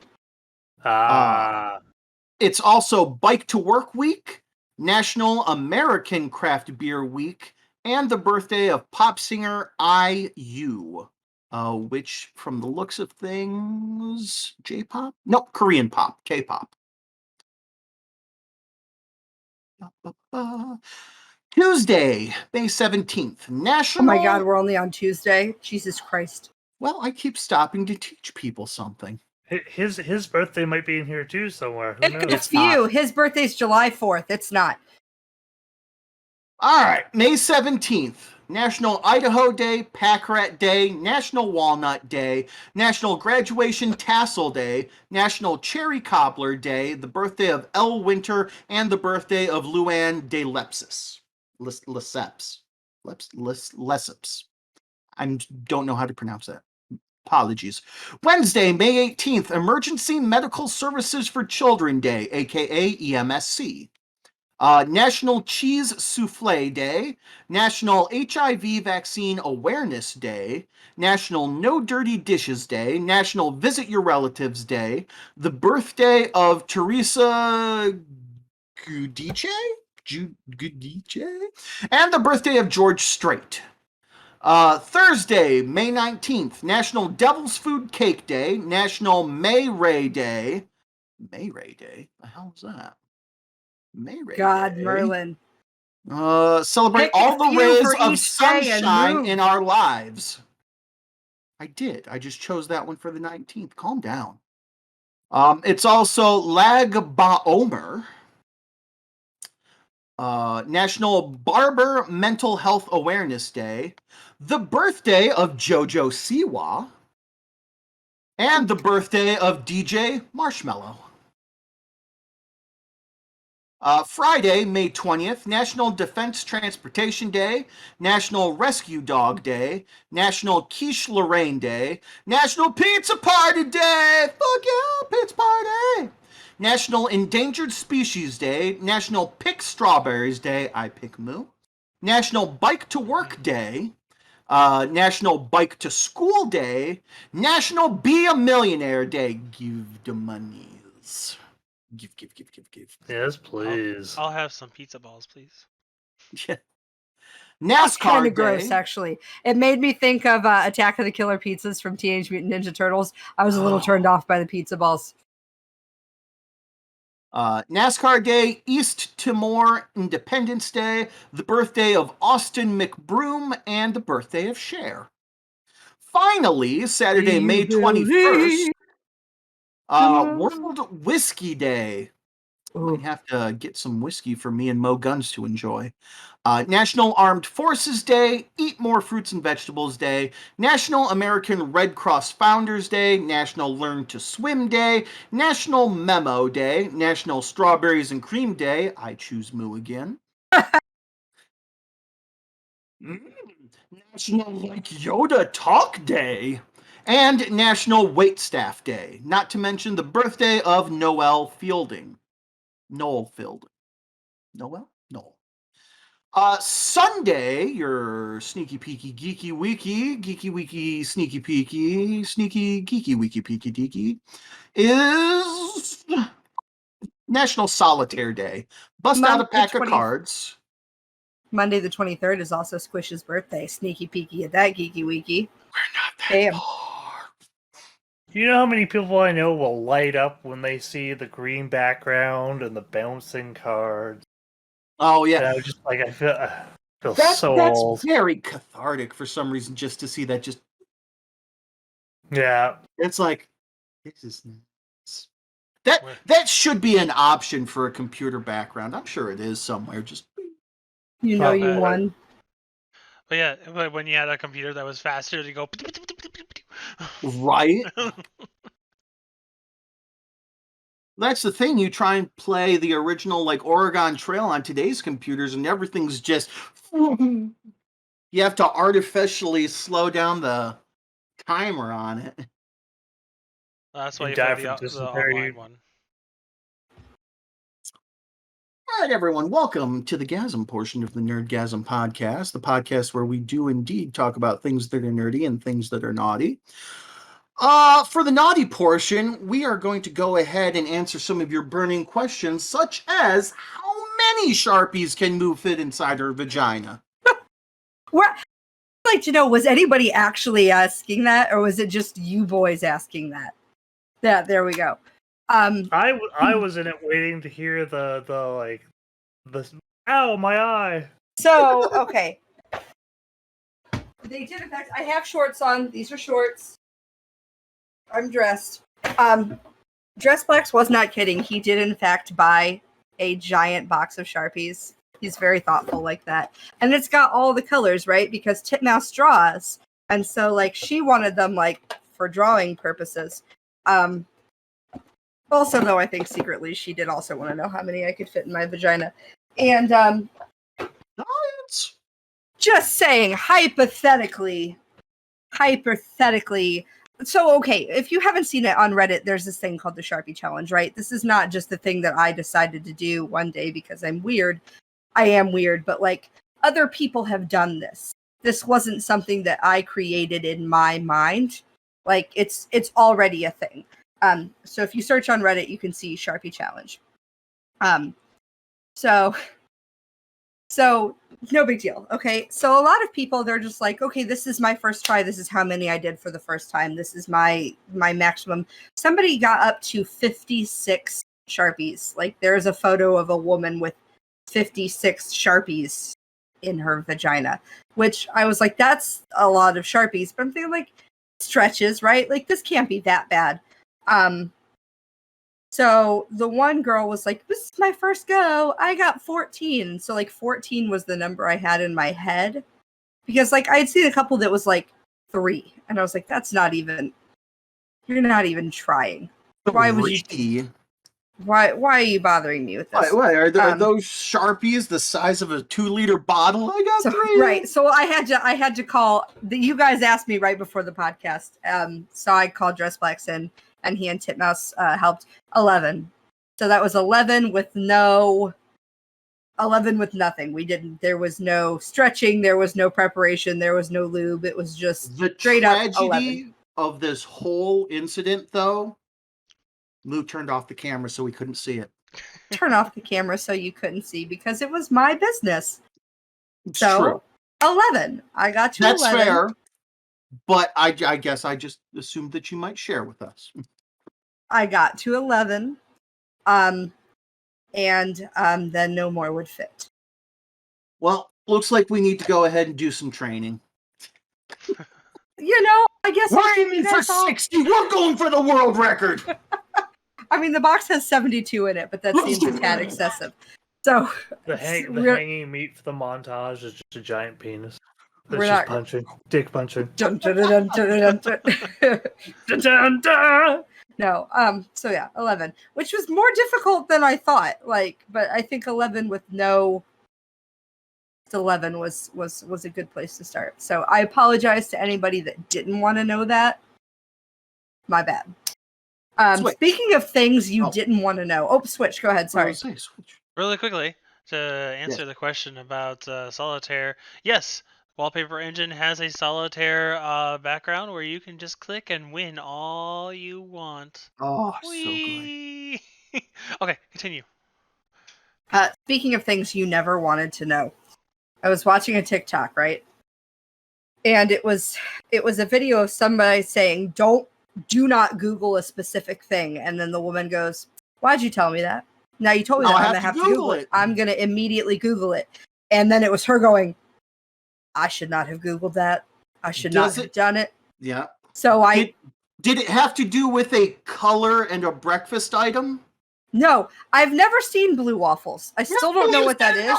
It's also Bike to Work Week, National American Craft Beer Week, and the birthday of pop singer IU, which from the looks of things, J-pop? Nope, Korean pop, K-pop. Tuesday, May 17th, National... Oh my god, we're only on Tuesday? Jesus Christ. Well, I keep stopping to teach people something. His birthday might be in here too somewhere. Who knows? It's you. His birthday's July 4th. It's not. All right, May 17th, National Idaho Day, Pack Rat Day, National Walnut Day, National Graduation Tassel Day, National Cherry Cobbler Day, the birthday of Elle Winter, and the birthday of Luann de Lesseps. Lesseps. I don't know how to pronounce that. Apologies. Wednesday, May 18th, Emergency Medical Services for Children Day, aka EMSC. National Cheese Souffle Day, National HIV Vaccine Awareness Day, National No Dirty Dishes Day, National Visit Your Relatives Day, the birthday of Teresa Giudice, and the birthday of George Strait. Thursday, May 19th, National Devil's Food Cake Day, National May Ray Day. May Ray Day? The hell is that? May Ray God, Day. Merlin. Celebrate Pick all a the few rays for of each day and sunshine move. in our lives. I did. I just chose that one for the 19th. Calm down. It's also Lag BaOmer. National Barber Mental Health Awareness Day, the birthday of JoJo Siwa, and the birthday of DJ Marshmallow. Friday, May 20th, National Defense Transportation Day, National Rescue Dog Day, National Quiche Lorraine Day, National Pizza Party Day! Fuck yeah, pizza party! National Endangered Species Day, National Pick Strawberries Day, I pick moo, National Bike to Work Day, National Bike to School Day, National Be a Millionaire Day. Give the monies. Give. Yes, please. I'll have some pizza balls, please. Yeah. That's kind NASCAR of gross, Day. actually. It made me think of Attack of the Killer Pizzas from Teenage Mutant Ninja Turtles. I was a little turned off by the pizza balls. NASCAR Day, East Timor Independence Day, the birthday of Austin McBroom, and the birthday of Cher. Finally, Saturday, May 21st, World Whiskey Day. Might have to get some whiskey for me and Mo Guns to enjoy. National Armed Forces Day, Eat More Fruits and Vegetables Day, National American Red Cross Founders Day, National Learn to Swim Day, National Memo Day, National Strawberries and Cream Day, I choose Moo again. National Like Yoda Talk Day, and National Waitstaff Day, not to mention the birthday of Noel Fielding. Noel Fielding. Noel? Noel. Sunday, your sneaky peeky geeky wiki, sneaky peeky, sneaky geeky wiki peeky deeky, is National Solitaire Day. Bust out a pack of cards. Monday the 23rd is also Squish's birthday. Sneaky peeky at that geeky wiki. We're not that far. You know how many people I know will light up when they see the green background and the bouncing cards? Oh, yeah. And I was just like, I feel That's old. very cathartic for some reason, just to see that. Just Yeah. it's like, this is nice. That should be an option for a computer background. I'm sure it is somewhere. Just you won. But yeah, but when you had a computer that was faster, to go right. That's the thing. You try and play the original like Oregon Trail on today's computers, and everything's just. You have to artificially slow down the timer on it. That's why you play the online one. All right, everyone, welcome to the Gasm portion of the Nerdgasm podcast, the podcast where we do indeed talk about things that are nerdy and things that are naughty. For the naughty portion, we are going to go ahead and answer some of your burning questions, such as how many Sharpies can Moo fit inside her vagina? I'd like to know, was anybody actually asking that, or was it just you boys asking that? Yeah, there we go. I was in it waiting to hear the ow, my eye. So, okay. They did in fact, I have shorts on. These are shorts. I'm dressed. Dressblax was not kidding. He did in fact buy a giant box of Sharpies. He's very thoughtful like that. And it's got all the colors, right? Because Titmouse draws. And so like she wanted them like for drawing purposes. Also, though, I think secretly she did also want to know how many I could fit in my vagina. And just saying, hypothetically. So, okay, if you haven't seen it on Reddit, there's this thing called the Sharpie Challenge, right? This is not just the thing that I decided to do one day because I'm weird. I am weird, but like other people have done this. This wasn't something that I created in my mind. Like it's already a thing. So if you search on Reddit, you can see Sharpie Challenge. So no big deal. Okay. So a lot of people, they're just like, okay, this is my first try. This is how many I did for the first time. This is my maximum. Somebody got up to 56 Sharpies. Like there's a photo of a woman with 56 Sharpies in her vagina, which I was like, that's a lot of Sharpies. But I'm thinking like stretches, right? Like this can't be that bad. So the one girl was like, this is my first go. I got 14. So like 14 was the number I had in my head. Because like I had seen a couple that was like 3. And I was like, that's not even, you're not even trying. Why would you? Why are you bothering me with this? Why are those Sharpies the size of a 2-liter bottle? I got 3. Right. So I had to call. You guys asked me right before the podcast. So I called Dressflex in, and he and Titmouse helped. 11. So that was 11 with nothing. We didn't. There was no stretching. There was no preparation. There was no lube. It was just the straight up tragedy 11. of this whole incident, though. Lou turned off the camera so we couldn't see it. Turn off the camera so you couldn't see because it was my business. It's So true. 11. I got to That's 11. fair. But I guess I just assumed that you might share with us. I got to 11. And then no more would fit. Well, looks like we need to go ahead and do some training. You know, I guess We're aiming for 60. We're going for the world record. I mean, the box has 72 in it, but that seems a tad excessive. So The hanging meat for the montage is just a giant penis. That's just punching. Dick punching. Dun, dun, dun, dun, dun, dun. Dun, dun, dun. No, so yeah, 11, which was more difficult than I thought. Like, but I think 11 with no 11 was a good place to start. So I apologize to anybody that didn't want to know that. My bad. Speaking of things you didn't want to know. Oh, Switch, go ahead. Sorry. Switch. Really quickly, to answer the question about Solitaire, yes, Wallpaper Engine has a Solitaire background where you can just click and win all you want. Oh, Whee! So good. Okay, continue. Speaking of things you never wanted to know. I was watching a TikTok, right? And it was a video of somebody saying, do not Google a specific thing. And then the woman goes, why'd you tell me that? Now you told me that I'm going to have to Google it. I'm going to immediately Google it. And then it was her going, I should not have Googled that. I should not have done it. Yeah. So Did it have to do with a color and a breakfast item? No, I've never seen blue waffles. I still don't know what that is.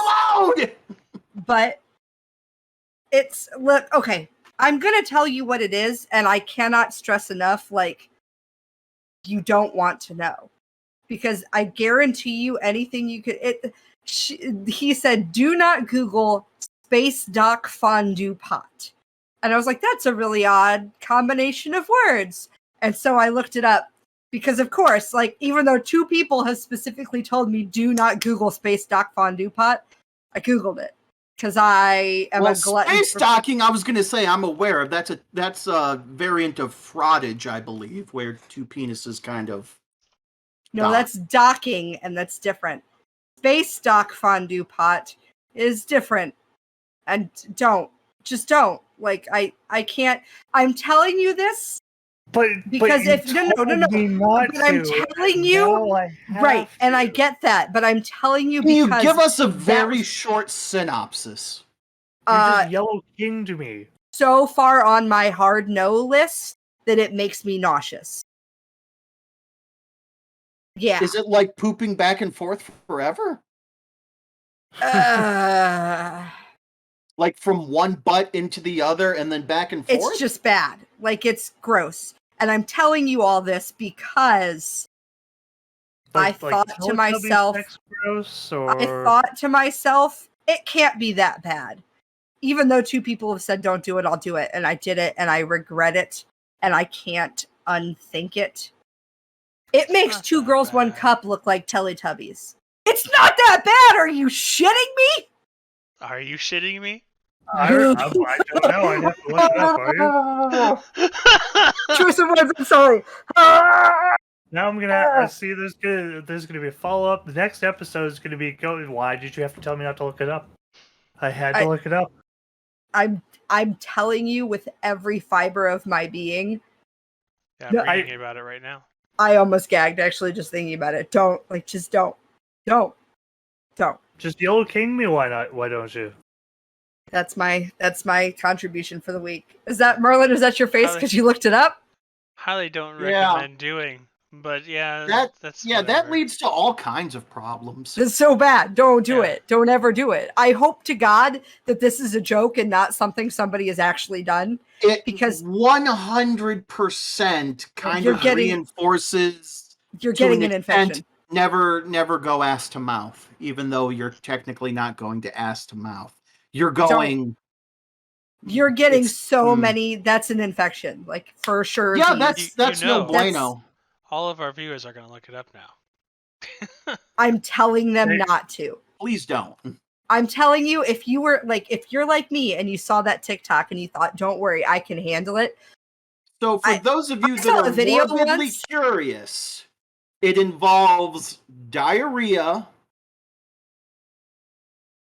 But okay. I'm going to tell you what it is, and I cannot stress enough, like, you don't want to know. Because I guarantee you anything you could... he said, do not Google Space Dock Fondue Pot. And I was like, that's a really odd combination of words. And so I looked it up. Because, of course, like, even though 2 people have specifically told me, do not Google Space Dock Fondue Pot, I Googled it. Because I am a glutton. Space docking, I was going to say, I'm aware of. That's a variant of fraudage, I believe, where 2 penises kind of. No, that's docking, and that's different. Space dock fondue pot is different, and just don't. Like I can't. I'm telling you this. Because no. But I'm telling you, right? And I get that, but I'm telling you because you give us a very short synopsis. You just yellow king to me. So far on my hard no list that it makes me nauseous. Yeah. Is it like pooping back and forth forever? Like from one butt into the other and then back and forth? It's just bad. Like, it's gross. And I'm telling you all this because I thought to myself, it can't be that bad. Even though 2 people have said, don't do it, I'll do it. And I did it, and I regret it, and I can't unthink it. It makes 2 girls, 1 cup look like Teletubbies. It's not that bad! Are you shitting me? Are you shitting me? I don't know. I'd have to look it up, are you? Choice of words, I'm sorry. Now I'm gonna see there's gonna be a follow-up. The next episode is gonna be why did you have to tell me not to look it up? I had to look it up. I'm telling you with every fiber of my being. Yeah, I'm reading about it right now. I almost gagged actually just thinking about it. Don't. Just yellow king me, why not? Why don't you? That's my contribution for the week. Is that Merlin? Is that your face because you looked it up? Highly don't recommend doing. But yeah, that's that whatever. leads to all kinds of problems. It's so bad. Don't do Yeah. it. Don't ever do it. I hope to God that this is a joke and not something somebody has actually done. It Because 100% kind You're of getting- reinforces you're to getting an an extent, infection. never go ass to mouth, even though you're technically not going to ass to mouth. You're going. You're getting it's- so many. That's an infection, like for sure. Yeah, these- that's no know. bueno. All of our viewers are going to look it up now. I'm telling them Hey. not to. Please don't. I'm telling you, if you're like me and you saw that TikTok and you thought, "Don't worry, I can handle it." So for those of you I that saw are a video morbidly once. curious, it involves diarrhea,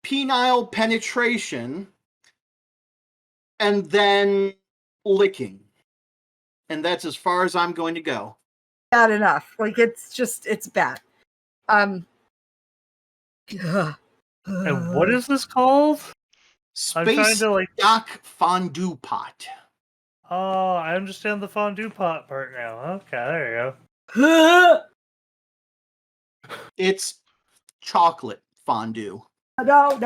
penile penetration, and then licking. And that's as far as I'm going to go. Bad enough. Like it's bad. And what is this called? I'm trying Space to like. Dock Fondue Pot. Oh, I understand the fondue pot part now. Okay, there you No, It's chocolate fondue. no.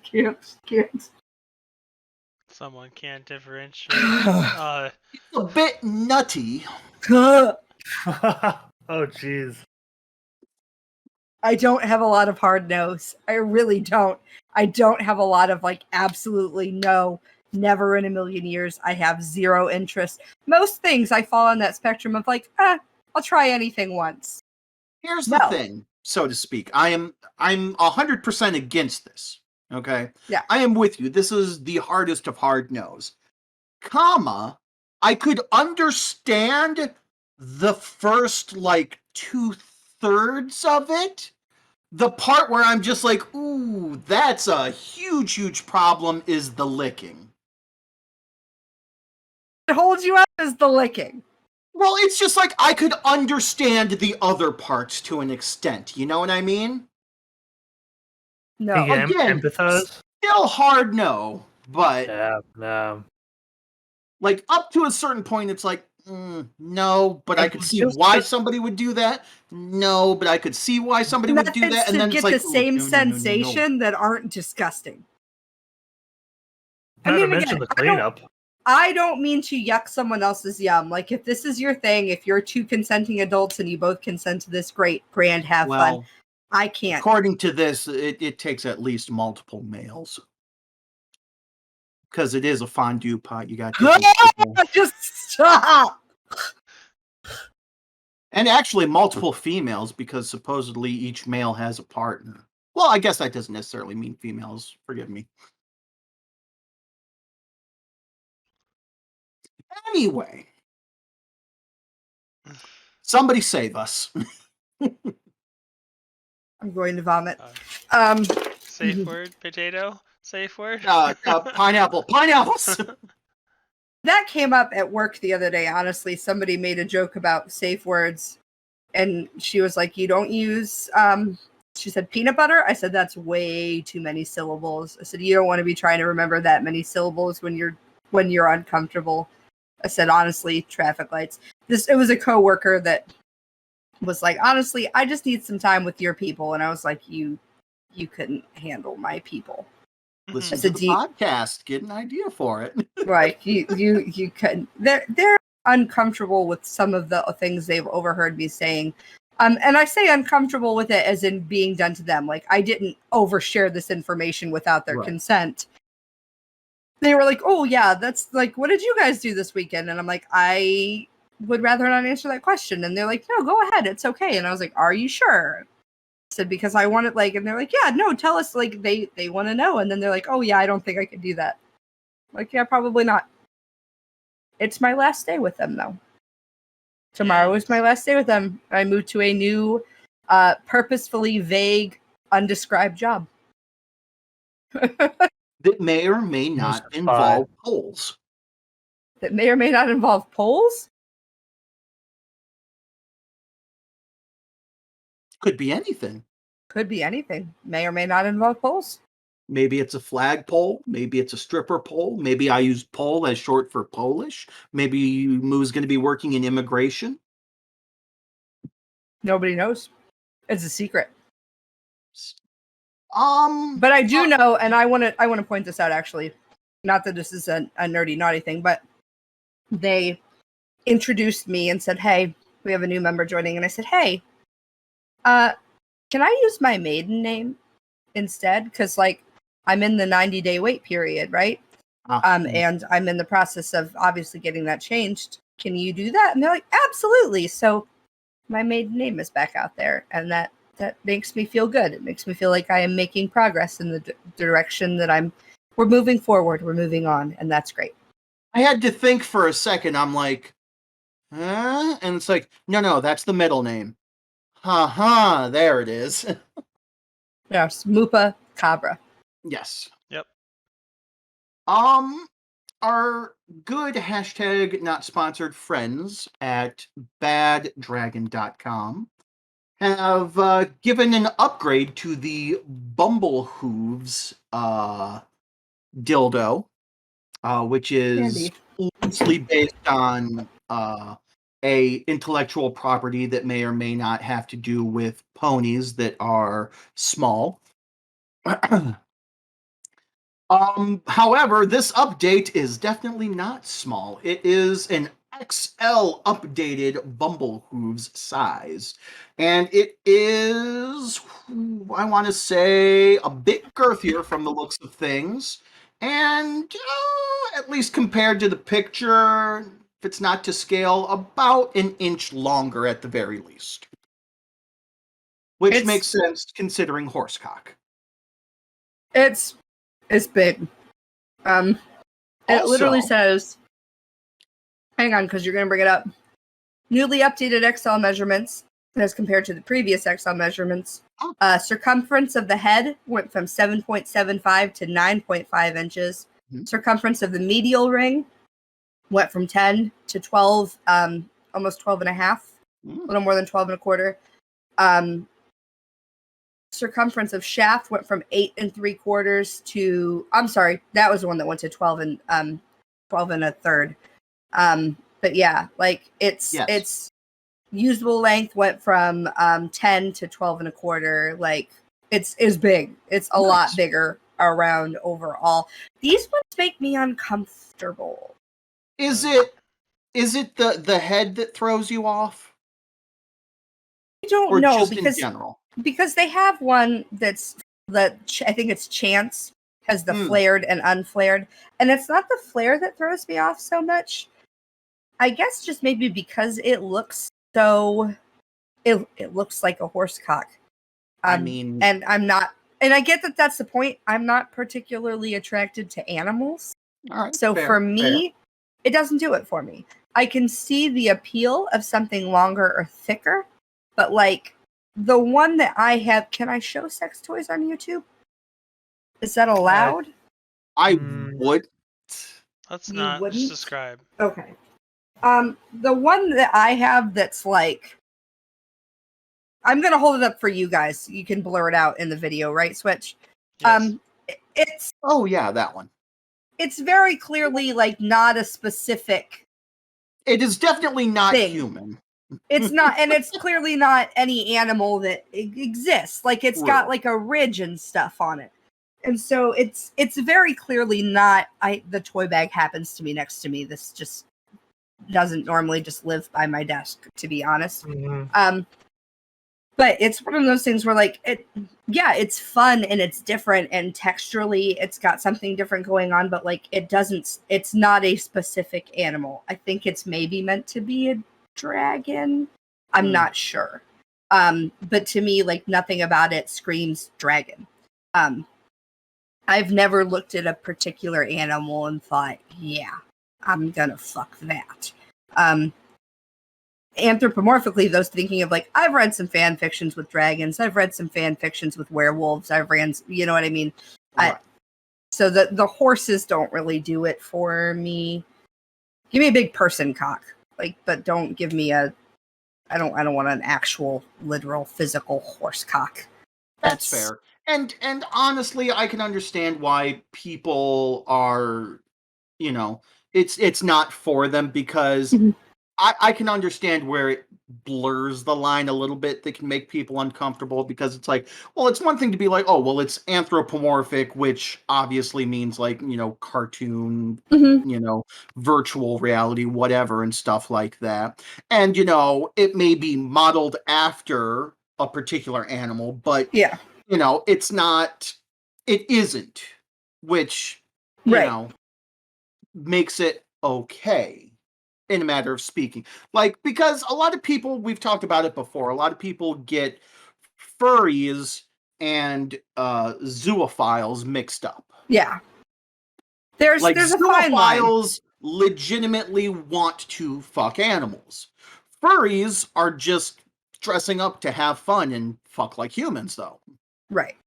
Can't. Someone can't differentiate. Uh, It's a bit nutty. go. Oh, jeez. I don't have a lot of hard no's. I really don't. I don't have a lot of like absolutely no, never in a million years. I have zero interest. Most things I fall on that spectrum of like, I'll try anything once. Here's the No. thing, so to speak. I'm 100% against this. Okay? Yeah. I am with you. This is the hardest of hard no's. Comma, I could understand the first like 2/3 of it. The part where I'm just like, ooh, that's a huge problem is the licking. What holds you up is the licking. Well, it's just like I could understand the other parts to an extent. You know what I mean? No. You can Again, empathize? Still hard no, but Yeah, no. like up to a certain point, it's like, no, but I could see Just why to- somebody would do that. No, but I could see why somebody would do that. Methods And to then get it's like, the ooh, same no. sensation that aren't disgusting. Not I to mean, mention again, the cleanup. I don't mean to yuck someone else's yum. Like, if this is your thing, if you're two consenting adults and you both consent to this, great, grand, have fun. Well, I can't. according to this, it takes at least multiple males. Because it is a fondue pot. You got different people. Just stop. And actually multiple females, because supposedly each male has a partner. Well, I guess that doesn't necessarily mean females. Forgive me. Anyway. Somebody save us. I'm going to vomit. safe word, potato. Safe word. Pineapple. Pineapples! That came up at work the other day. Honestly, somebody made a joke about safe words, and she was like, "You don't use." She said peanut butter. I said that's way too many syllables. I said you don't want to be trying to remember that many syllables when you're uncomfortable. I said honestly, traffic lights. It was a coworker that was like, honestly, I just need some time with your people, and I was like, you couldn't handle my people. Listen That's to a the deep- podcast. Get an idea for it. Right. You couldn't. They're uncomfortable with some of the things they've overheard me saying. And I say uncomfortable with it as in being done to them. Like, I didn't overshare this information without their Right. consent. They were like, oh, yeah, that's like, what did you guys do this weekend? And I'm like, I would rather not answer that question. And they're like, no, go ahead. It's okay. And I was like, are you sure? I said, because I want it, like, and they're like, yeah, no, tell us, like, they want to know. And then they're like, oh, yeah, I don't think I could do that. Like, yeah, probably not. It's my last day with them, though. Tomorrow is my last day with them. I moved to a new, purposefully vague, undescribed job. That may or may not Just involve polls. That may or may not involve polls. Could be anything. Could be anything. May or may not involve polls. Maybe it's a flagpole. Maybe it's a stripper pole. Maybe I use pole as short for Polish. Maybe Moo's going to be working in immigration. Nobody knows. It's a secret. But I do know, and I want to point this out actually. Not that this is a nerdy naughty thing, but they introduced me and said, "Hey, we have a new member joining," and I said, "Hey, can I use my maiden name instead? Because like I'm in the 90-day wait period, right? And I'm in the process of obviously getting that changed. Can you do that?" And they're like, "Absolutely." So my maiden name is back out there, and that makes me feel good. It makes me feel like I am making progress in the direction that we're moving forward. We're moving on, and that's great. I had to think for a second. I'm like, huh? And it's like, no, that's the middle name. There it is. Yes, Mupa Cabra. Yes. Yep. Our good hashtag not sponsored friends at baddragon.com have given an upgrade to the Bumble Hooves dildo, which is loosely based on a intellectual property that may or may not have to do with ponies that are small. However, this update is definitely not small. It is an XL updated Bumble Hooves size. And it is, I want to say, a bit girthier from the looks of things. And at least compared to the picture, if it's not to scale, about an inch longer at the very least. Which makes sense considering horsecock. It's big. It literally says, hang on, because you're going to bring it up. Newly updated XL measurements as compared to the previous XL measurements. Circumference of the head went from 7.75 to 9.5 inches. Mm-hmm. Circumference of the medial ring went from 10 to 12, almost 12 and a half, a little more than 12 and a quarter. Circumference of shaft went from 8 3/4 to, I'm sorry, that was the one that went to 12 and 12 and a third. But yeah, like it's usable length went from 10 to 12 and a quarter. Like it's big. It's a lot bigger around overall. These ones make me uncomfortable. Is it the head that throws you off? I don't or know just because in general? Because they have one I think it's Chance has the flared and unflared, and it's not the flare that throws me off so much. I guess just maybe because it looks so, it looks like a horse cock. I mean, and I'm not, and I get that that's the point. I'm not particularly attracted to animals, so for me, it doesn't do it for me. I can see the appeal of something longer or thicker, but like. The one that I have, can I show sex toys on YouTube? Is that allowed? I would. Let's not. Just describe. Okay. The one that I have that's like, I'm gonna hold it up for you guys. You can blur it out in the video, right, Switch? Yes. It's oh yeah, that one. It's very clearly like not a specific. It is definitely not human. It's not, and it's clearly not any animal that exists. Like it's got like a ridge and stuff on it, and so it's very clearly not. The toy bag happens to be next to me. This just doesn't normally just live by my desk, to be honest. Mm-hmm. But it's one of those things where like it's fun and it's different and texturally it's got something different going on, but like it's not a specific animal. I think it's maybe meant to be a dragon. I'm not sure. But to me, like nothing about it screams dragon. I've never looked at a particular animal and thought, yeah, I'm gonna fuck that. Anthropomorphically, those thinking of like, I've read some fan fictions with dragons. I've read some fan fictions with werewolves. I've ran, you know what I mean? Right. So the horses don't really do it for me. Give me a big person cock. Like, but don't give me I don't want an actual, literal, physical horse cock. That's fair. And honestly, I can understand why people are, it's not for them, because Mhm. I can understand where it blurs the line a little bit that can make people uncomfortable, because it's like, well, it's one thing to be like, oh, well, it's anthropomorphic, which obviously means like, cartoon, Mhm. virtual reality, whatever, and stuff like that. And, it may be modeled after a particular animal, but, Yeah. it's not, it isn't, which, Right. makes it okay in a matter of speaking. Like, because a lot of people, we've talked about it before, a lot of people get furries and zoophiles mixed up. Yeah. There's Like, a fine line. zoophiles legitimately want to fuck animals. Furries are just dressing up to have fun and fuck like humans, though. Right.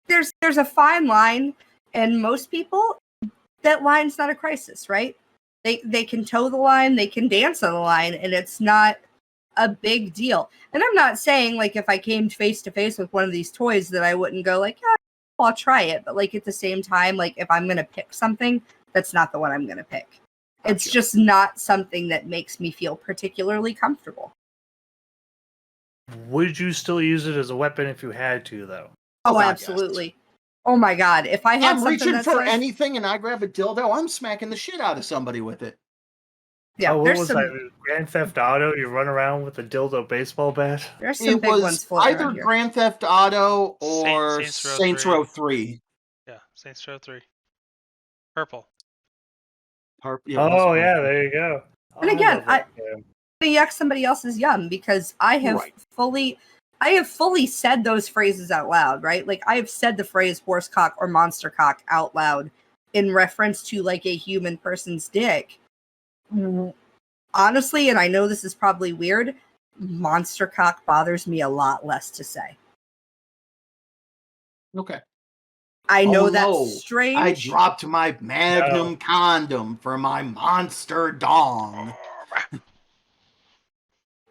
There's a fine line, and most people, that line's not a crisis, right? They can toe the line, they can dance on the line, and it's not a big deal. And I'm not saying like if I came face to face with one of these toys that I wouldn't go like, yeah, I'll try it. But like at the same time, like if I'm gonna pick something, that's not the one I'm gonna pick. It's Gotcha. just not something that makes me feel particularly comfortable. Would you still use it as a weapon if you had to, though? Oh, God, absolutely. yes. Oh my god. If I had I'm something reaching that for size, anything and I grab a dildo, I'm smacking the shit out of somebody with it. yeah, Oh, what there's was some that? Grand Theft Auto? You run around with a dildo baseball bat? there's some It big was ones floating either around here. Grand Theft Auto or Saints Row Saints 3. Row 3. Yeah, Saints Row 3. Purple. Yeah, it was Oh, purple. yeah, there you go. And I again, love that game. yuck somebody else's yum, because I have Right. fully said those phrases out loud, right? Like I have said the phrase horse cock or monster cock out loud in reference to like a human person's dick. Honestly, and I know this is probably weird, monster cock bothers me a lot less to say. Okay. I know that's no, strange. I dropped my Magnum condom for my monster dong.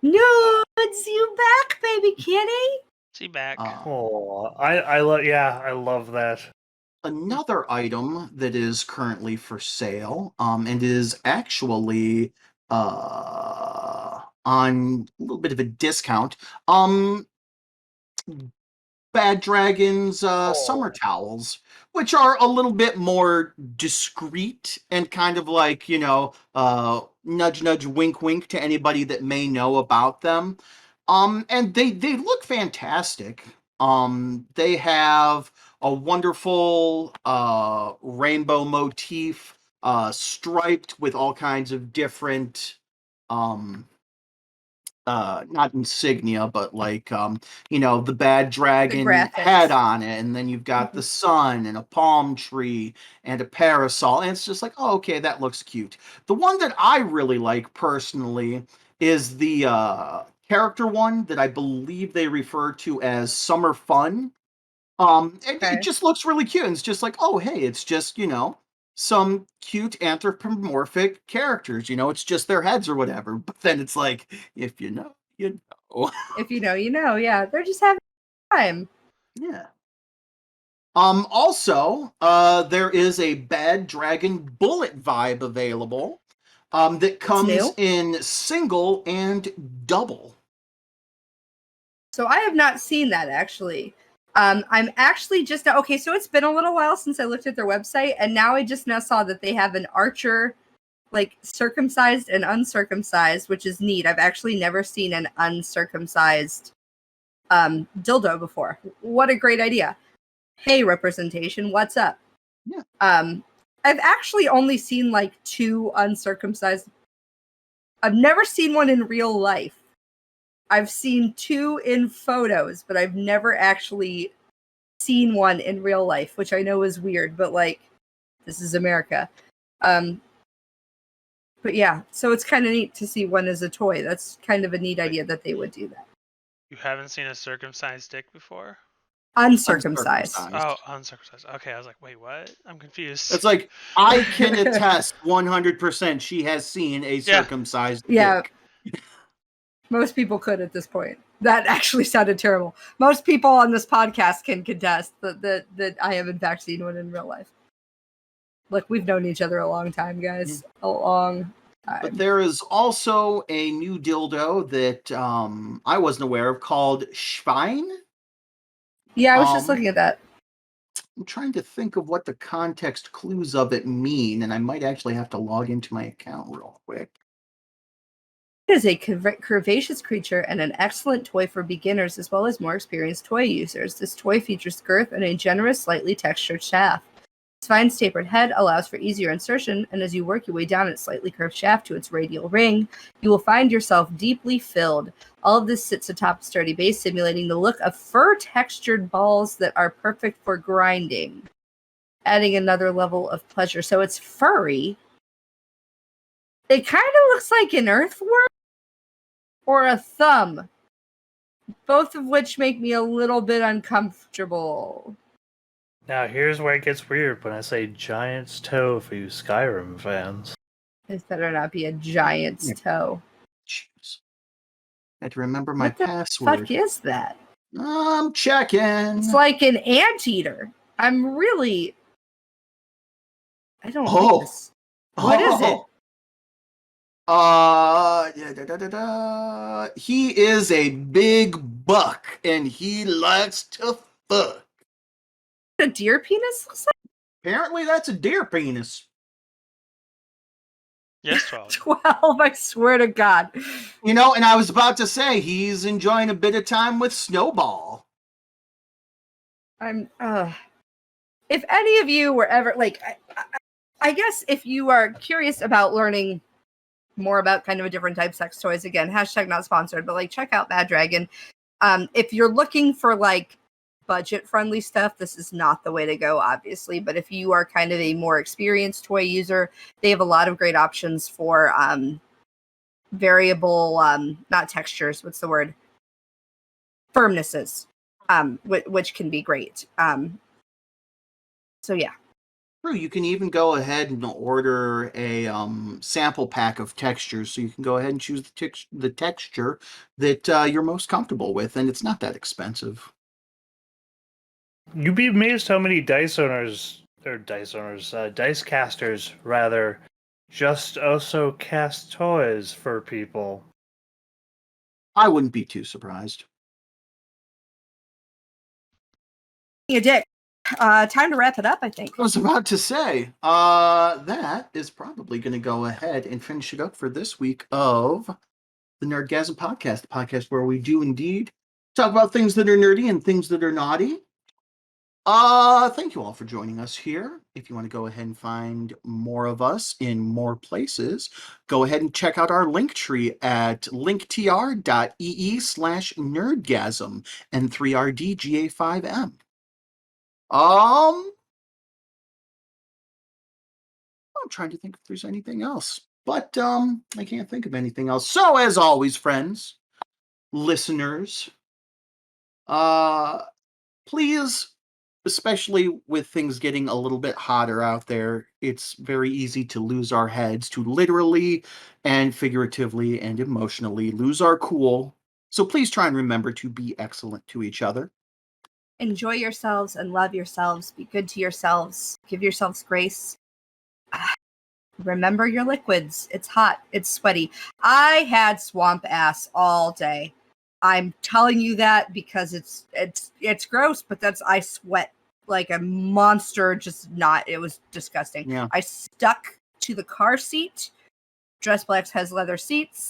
Nudes, you back, baby kitty? See back. Oh, I love that. Another item that is currently for sale, and is actually on a little bit of a discount. Bad Dragon's summer towels, which are a little bit more discreet and kind of like, nudge, nudge, wink, wink to anybody that may know about them. And they look fantastic. They have a wonderful rainbow motif, striped with all kinds of different not insignia, but like the bad dragon graphics. head on it, and then you've got the sun and a palm tree and a parasol, and it's just like, oh, okay, that looks cute. The one that I really like personally is the character one that I believe they refer to as Summer Fun. It just looks really cute, and it's just like, oh, hey, it's just, some cute anthropomorphic characters, it's just their heads or whatever. But then it's like, if you know, you know. If you know, you know. Yeah, they're just having time. Yeah. Also, there is a Bad Dragon bullet vibe available, that comes new. in single and double. So I have not seen that actually. I'm actually just okay. So it's been a little while since I looked at their website, and now I just now saw that they have an archer, like circumcised and uncircumcised, which is neat. I've actually never seen an uncircumcised dildo before. What a great idea! Hey, representation, what's up? Yeah. I've actually only seen like 2 uncircumcised. I've never seen one in real life. I've seen 2 in photos, but I've never actually seen one in real life, which I know is weird, but like, this is America. But yeah, so it's kind of neat to see one as a toy. That's kind of a neat idea that they would do that. You haven't seen a circumcised dick before? Uncircumcised. Oh, uncircumcised. Okay, I was like, wait, what? I'm confused. It's like, I can attest 100% she has seen a circumcised Yeah. dick. Most people could at this point. That actually sounded terrible. Most people on this podcast can contest that I have in fact seen one in real life. Look, we've known each other a long time, guys. A long time. But there is also a new dildo that I wasn't aware of called Schwein. Yeah, I was just looking at that. I'm trying to think of what the context clues of it mean, and I might actually have to log into my account real quick. It is a curvaceous creature and an excellent toy for beginners as well as more experienced toy users. This toy features girth and a generous, slightly textured shaft. Its fine tapered head allows for easier insertion, and as you work your way down its slightly curved shaft to its radial ring, you will find yourself deeply filled. All of this sits atop a sturdy base, simulating the look of fur-textured balls that are perfect for grinding, adding another level of pleasure. So it's furry. It kind of looks like an earthworm or a thumb, both of which make me a little bit uncomfortable. Now, here's where it gets weird when I say giant's toe for you Skyrim fans. This better not be a giant's toe. Jeez. I had to remember my What the password. fuck is that? I'm checking. It's like an anteater. I'm really... I don't like this. What is it? He is a big buck, and he likes to fuck. A deer penis looks like? Apparently, that's a deer penis. Yes, 12. 12, I swear to God. You know, and I was about to say, he's enjoying a bit of time with Snowball. I'm, if any of you were ever, like, I guess if you are curious about learning more about kind of a different type of sex toys, again, hashtag not sponsored, but like, check out Bad Dragon. If you're looking for like budget-friendly stuff, this is not the way to go, obviously. But if you are kind of a more experienced toy user, they have a lot of great options for variable, not textures, what's the word? Firmnesses, which can be great. So yeah. True, you can even go ahead and order a sample pack of textures, so you can go ahead and choose the texture that you're most comfortable with, and it's not that expensive. You'd be amazed how many dice casters, rather, just also cast toys for people. I wouldn't be too surprised. A dick. Time to wrap it up, I think. I was about to say, that is probably going to go ahead and finish it up for this week of the Nerdgasm Podcast, the podcast where we do indeed talk about things that are nerdy and things that are naughty. Thank you all for joining us here. If you want to go ahead and find more of us in more places, go ahead and check out our link tree at linktr.ee/nerdgasm and 3rdga5m. I'm trying to think if there's anything else, but I can't think of anything else. So as always, friends, listeners, please, especially with things getting a little bit hotter out there, it's very easy to lose our heads, to literally and figuratively and emotionally lose our cool. So please try and remember to be excellent to each other. Enjoy yourselves and love yourselves. Be good to yourselves. Give yourselves grace. Remember your liquids. It's hot. It's sweaty. I had swamp ass all day. I'm telling you that because it's gross, but I sweat like a monster. It was disgusting. Yeah. I stuck to the car seat. Dressplex has leather seats.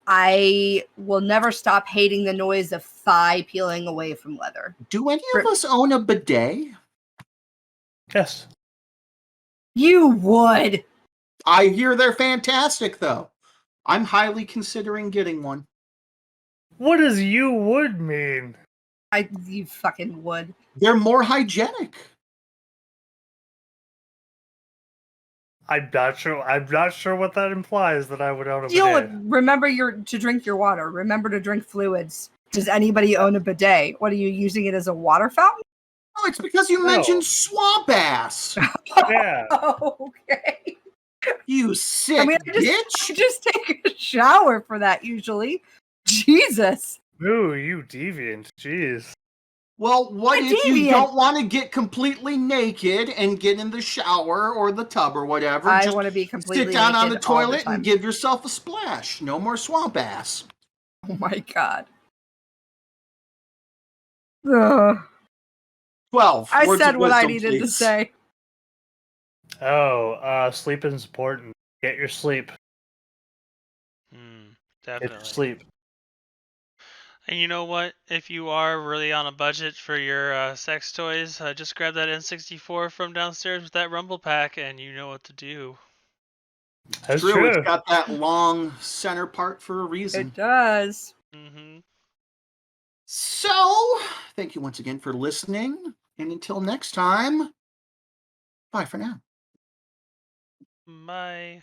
I will never stop hating the noise of thigh peeling away from leather. Do any of us own a bidet? Yes. You would. I hear they're fantastic, though. I'm highly considering getting one. What does you would mean? You fucking would. They're more hygienic. I'm not sure what that implies that I would own a You bidet. would remember to drink your water. Remember to drink fluids. Does anybody own a bidet? What are you using it as a water fountain? Oh, it's because you mentioned swamp ass. Yeah. Okay. You sick bitch. I just take a shower for that usually. Jesus. Ooh, you deviant. Jeez. Well, what A if you deviant. don't want to get completely naked and get in the shower or the tub or whatever? I Just want to be sit completely down on the naked all the toilet and time. give yourself a splash. No more swamp ass. Oh my god. Ugh. 12. I words said of what I wisdom, needed to please. say. Sleep is important. Get your sleep. Get your Definitely. sleep. And you know what? If you are really on a budget for your sex toys, just grab that N64 from downstairs with that Rumble Pack, and you know what to do. That's True, true. it's got that long center part for a reason. It does. Mm-hmm. So, thank you once again for listening. And until next time, bye for now. Bye.